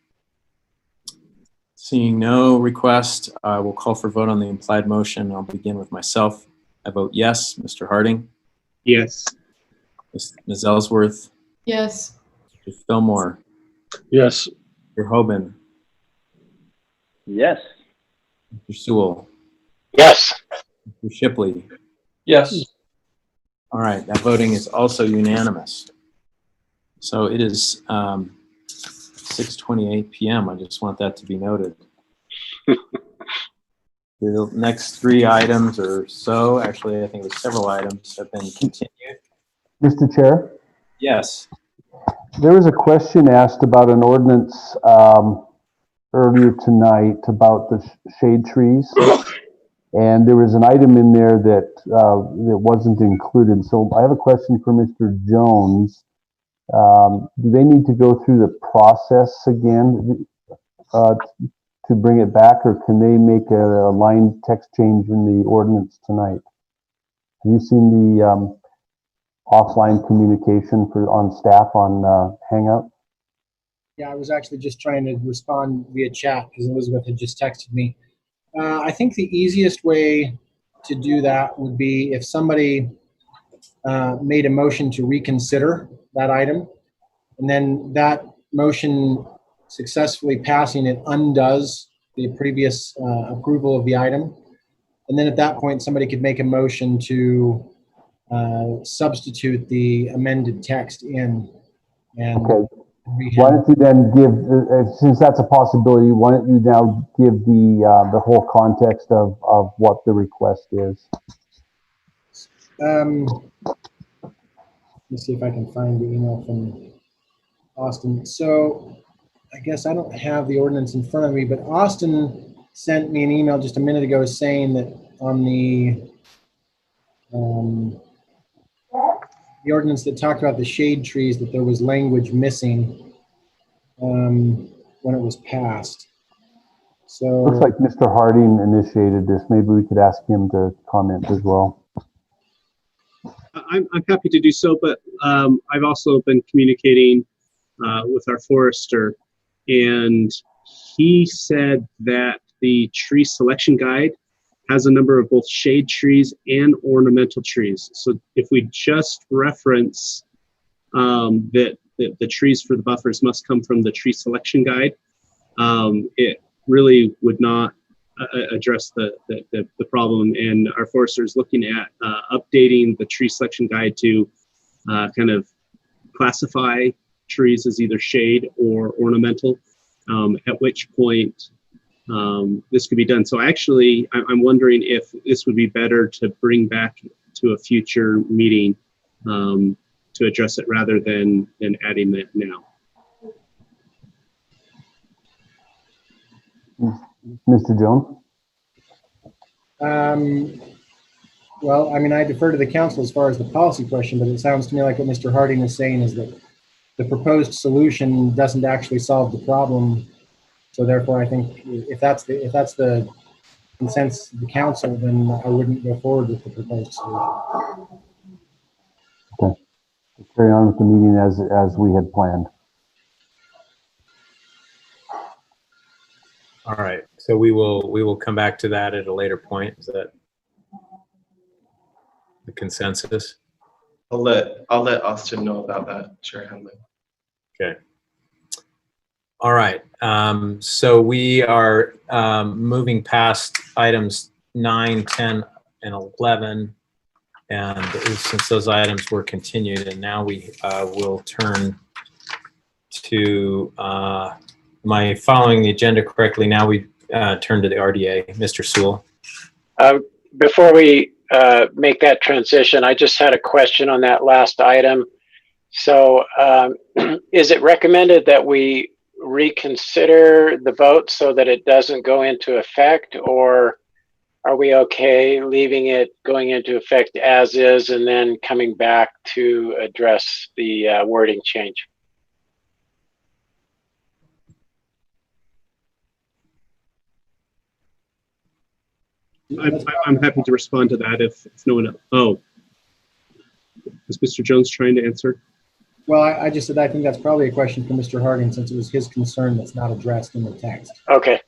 Speaker 4: Seeing no request, I will call for vote on the implied motion. I'll begin with myself. I vote yes. Mr. Harding?
Speaker 3: Yes.
Speaker 4: Ms. Ellsworth?
Speaker 8: Yes.
Speaker 4: Mr. Fillmore?
Speaker 5: Yes.
Speaker 4: Mr. Hoban?
Speaker 13: Yes.
Speaker 4: Mr. Sewell?
Speaker 9: Yes.
Speaker 4: Mr. Shipley?
Speaker 9: Yes.
Speaker 4: All right, that voting is also unanimous. So it is 6:28 p.m. I just want that to be noted. The next 3 items or so, actually, I think it was several items, have been continued.
Speaker 6: Mr. Chair,
Speaker 4: Yes.
Speaker 6: there was a question asked about an ordinance earlier tonight about the shade trees. And there was an item in there that wasn't included. So I have a question for Mr. Jones. Do they need to go through the process again to bring it back, or can they make a line text change in the ordinance tonight? Have you seen the offline communication on staff on Hangout?
Speaker 17: Yeah, I was actually just trying to respond via chat because Elizabeth had just texted me. I think the easiest way to do that would be if somebody made a motion to reconsider that item, and then that motion successfully passing it undoes the previous approval of the item. And then at that point, somebody could make a motion to substitute the amended text in. And
Speaker 6: okay. Why don't you then give, since that's a possibility, why don't you now give the whole context of what the request is?
Speaker 17: Let me see if I can find the email from Austin. So I guess I don't have the ordinance in front of me, but Austin sent me an email just a minute ago saying that on the ordinance that talked about the shade trees, that there was language missing when it was passed. So
Speaker 6: looks like Mr. Harding initiated this. Maybe we could ask him to comment as well.
Speaker 3: I'm happy to do so, but I've also been communicating with our forester, and he said that the tree selection guide has a number of both shade trees and ornamental trees. So if we just reference that the trees for the buffers must come from the tree selection guide, it really would not address the problem. And our forester is looking at updating the tree selection guide to kind of classify trees as either shade or ornamental, at which point this could be done. So actually, I'm wondering if this would be better to bring back to a future meeting to address it rather than adding that now.
Speaker 6: Mr. Jones?
Speaker 17: Well, I mean, I defer to the council as far as the policy question, but it sounds to me like what Mr. Harding is saying is that the proposed solution doesn't actually solve the problem. So therefore, I think if that's the consensus of the council, then I wouldn't go forward with the proposed solution.
Speaker 6: Okay. Let's carry on with the meeting as we had planned.
Speaker 4: All right. So we will come back to that at a later point. Is that The consensus?
Speaker 15: I'll let Austin know about that, Chair Henley.
Speaker 4: Okay. All right. So we are moving past items 9, 10, and 11. And since those items were continued, and now we will turn to, my following the agenda correctly, now we turn to the RDA. Mr. Sewell.
Speaker 18: Before we make that transition, I just had a question on that last item. So is it recommended that we reconsider the vote so that it doesn't go into effect, or are we okay leaving it going into effect as is and then coming back to address the wording change?
Speaker 3: I'm happy to respond to that if no one else. Oh, is Mr. Jones trying to answer?
Speaker 17: Well, I just said I think that's probably a question for Mr. Hargan, since it was his concern that's not addressed in the text.
Speaker 18: Okay.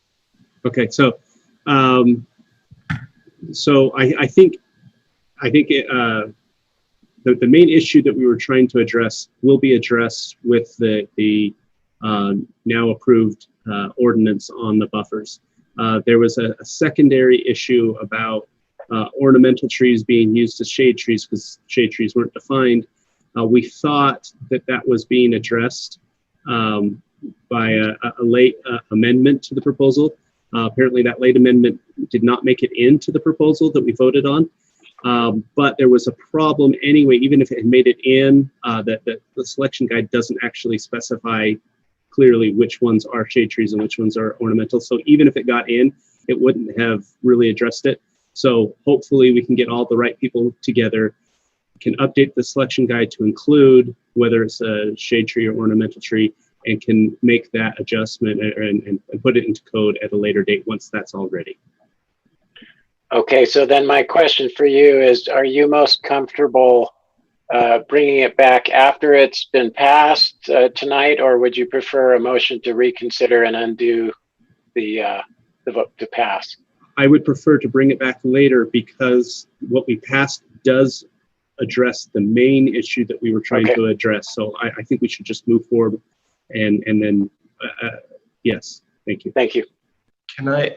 Speaker 3: Okay, so I think the main issue that we were trying to address will be addressed with the now approved ordinance on the buffers. There was a secondary issue about ornamental trees being used as shade trees because shade trees weren't defined. We thought that was being addressed by a late amendment to the proposal. Apparently that late amendment did not make it into the proposal that we voted on. But there was a problem anyway, even if it had made it in, that the selection guide doesn't actually specify clearly which ones are shade trees and which ones are ornamental. So even if it got in, it wouldn't have really addressed it. So hopefully we can get all the right people together, can update the selection guide to include whether it's a shade tree or ornamental tree, and can make that adjustment and put it into code at a later date once that's all ready.
Speaker 18: Okay, so then my question for you is, are you most comfortable bringing it back after it's been passed tonight, or would you prefer a motion to reconsider and undo the vote to pass?
Speaker 3: I would prefer to bring it back later because what we passed does address the main issue that we were trying to address. So I think we should just move forward and then, yes, thank you.
Speaker 18: Thank you.
Speaker 15: Can I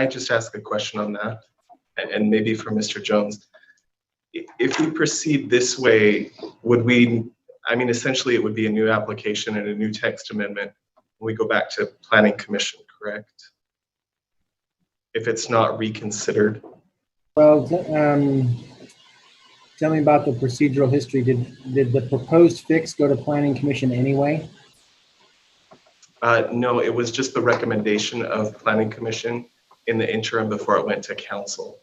Speaker 15: just ask a question on that? And maybe for Mr. Jones. If we proceed this way, would we, essentially it would be a new application and a new text amendment when we go back to Planning Commission, correct? If it's not reconsidered.
Speaker 17: Well, tell me about the procedural history. Did the proposed fix go to Planning Commission anyway?
Speaker 15: No, it was just the recommendation of Planning Commission in the interim before it went to Council.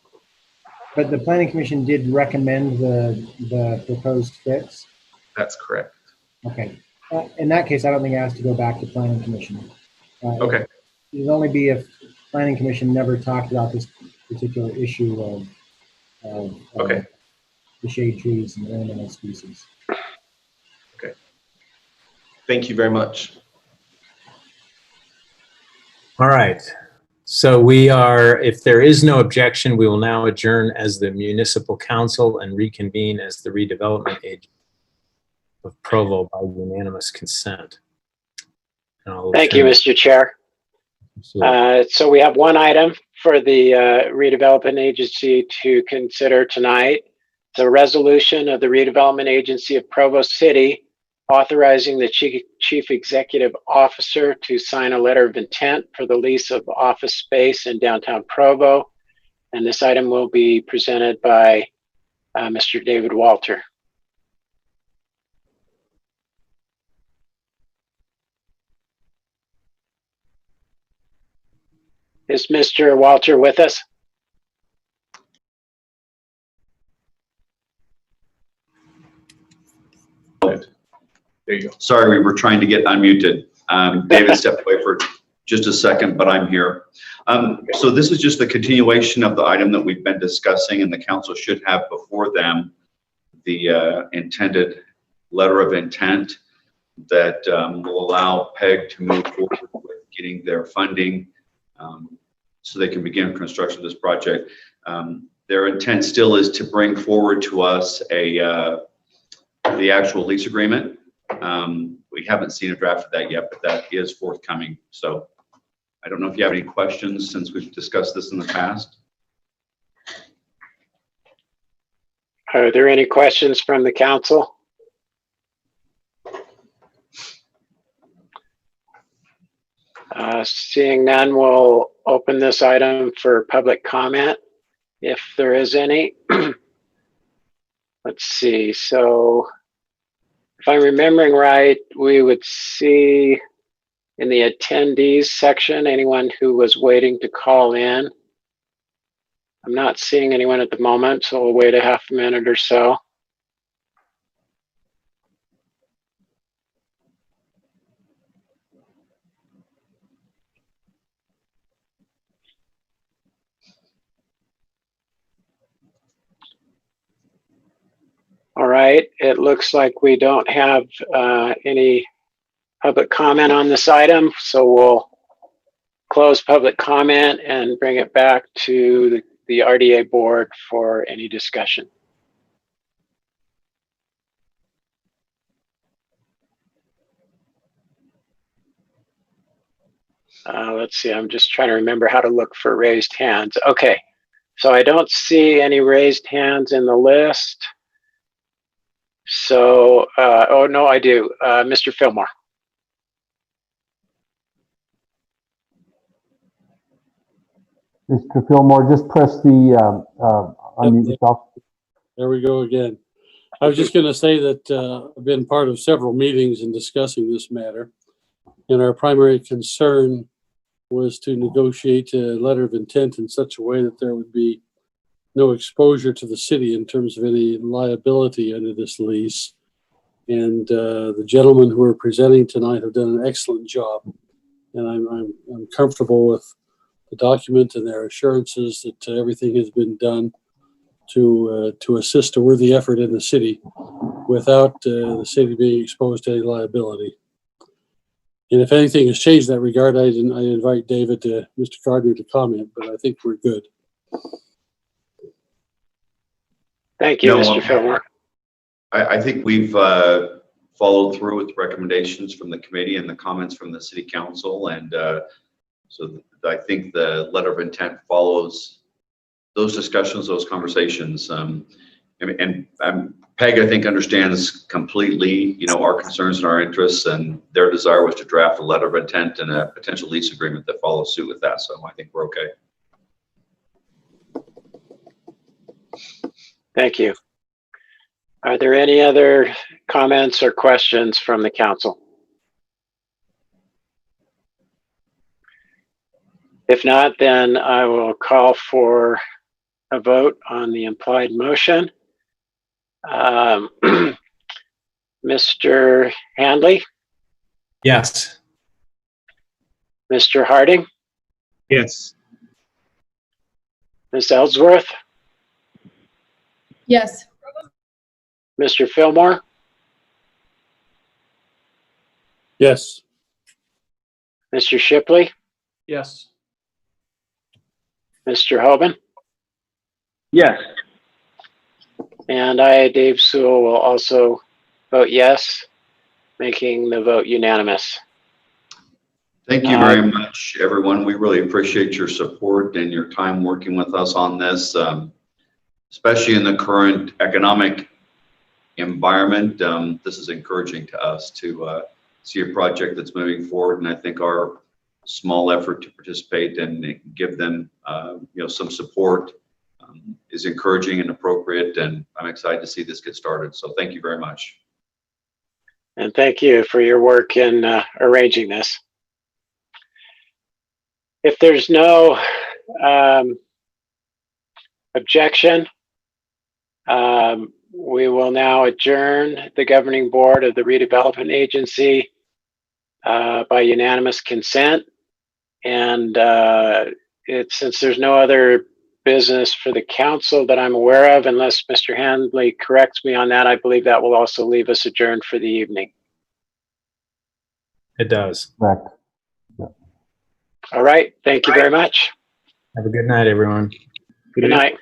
Speaker 17: But the Planning Commission did recommend the proposed fix?
Speaker 15: That's correct.
Speaker 17: Okay. In that case, I don't think it has to go back to Planning Commission.
Speaker 15: Okay.
Speaker 17: It would only be if Planning Commission never talked about this particular issue of the shade trees and ornamental species.
Speaker 15: Okay. Thank you very much.
Speaker 4: All right. So we are, if there is no objection, we will now adjourn as the Municipal Council and reconvene as the Redevelopment Agency of Provo by unanimous consent.
Speaker 18: Thank you, Mr. Chair. So we have one item for the Redevelopment Agency to consider tonight. It's a resolution of the Redevelopment Agency of Provo City authorizing the Chief Executive Officer to sign a letter of intent for the lease of office space in downtown Provo. And this item will be presented by Mr. David Walter. Is Mr. Walter with us?
Speaker 19: There you go. Sorry, we were trying to get unmuted. David stepped away for just a second, but I'm here. So this is just the continuation of the item that we've been discussing, and the council should have before them the intended letter of intent that will allow PEG to move forward with getting their funding so they can begin construction of this project. their intent still is to bring forward to us the actual lease agreement. We haven't seen a draft of that yet, but that is forthcoming. So I don't know if you have any questions since we've discussed this in the past.
Speaker 18: Are there any questions from the council? Seeing none, we'll open this item for public comment, if there is any. Let's see. So if I'm remembering right, we would see in the attendees section anyone who was waiting to call in. I'm not seeing anyone at the moment, so we'll wait a half a minute or so. All right, it looks like we don't have any public comment on this item, so we'll close public comment and bring it back to the RDA board for any discussion. Let's see, I'm just trying to remember how to look for raised hands. Okay, so I don't see any raised hands in the list. So, oh no, I do. Mr. Fillmore.
Speaker 6: Mr. Fillmore, just press the unmute yourself.
Speaker 5: There we go again. I was just going to say that I've been part of several meetings in discussing this matter, and our primary concern was to negotiate a letter of intent in such a way that there would be no exposure to the city in terms of any liability under this lease. And the gentlemen who are presenting tonight have done an excellent job, and I'm comfortable with the document and their assurances that everything has been done to assist a worthy effort in the city without the city being exposed to any liability. And if anything has changed in that regard, I invite David, Mr. Gardner, to comment, but I think we're good.
Speaker 18: Thank you, Mr. Fillmore.
Speaker 19: I think we've followed through with recommendations from the committee and the comments from the city council. And so I think the letter of intent follows those discussions, those conversations. And Peg, I think, understands completely, our concerns and our interests, and their desire was to draft a letter of intent and a potential lease agreement that follows suit with that. So I think we're okay.
Speaker 18: Thank you. Are there any other comments or questions from the council? If not, then I will call for a vote on the implied motion. Mr. Handley?
Speaker 4: Yes.
Speaker 18: Mr. Harding?
Speaker 3: Yes.
Speaker 18: Ms. Ellsworth?
Speaker 8: Yes.
Speaker 18: Mr. Fillmore?
Speaker 5: Yes.
Speaker 18: Mr. Shipley?
Speaker 9: Yes.
Speaker 18: Mr. Hoban?
Speaker 13: Yes.
Speaker 18: And I, Dave Sewell, will also vote yes, making the vote unanimous.
Speaker 19: Thank you very much, everyone. We really appreciate your support and your time working with us on this, especially in the current economic environment. This is encouraging to us to see a project that's moving forward, and I think our small effort to participate and give them some support is encouraging and appropriate, and I'm excited to see this get started. So thank you very much.
Speaker 18: And thank you for your work in arranging this. If there's no objection, we will now adjourn the governing board of the Redevelopment Agency by unanimous consent. And since there's no other business for the council that I'm aware of, unless Mr. Handley corrects me on that, I believe that will also leave us adjourned for the evening.
Speaker 4: It does.
Speaker 6: Correct. Yeah.
Speaker 18: All right. Thank you very much.
Speaker 4: Have a good night, everyone.
Speaker 18: Good night.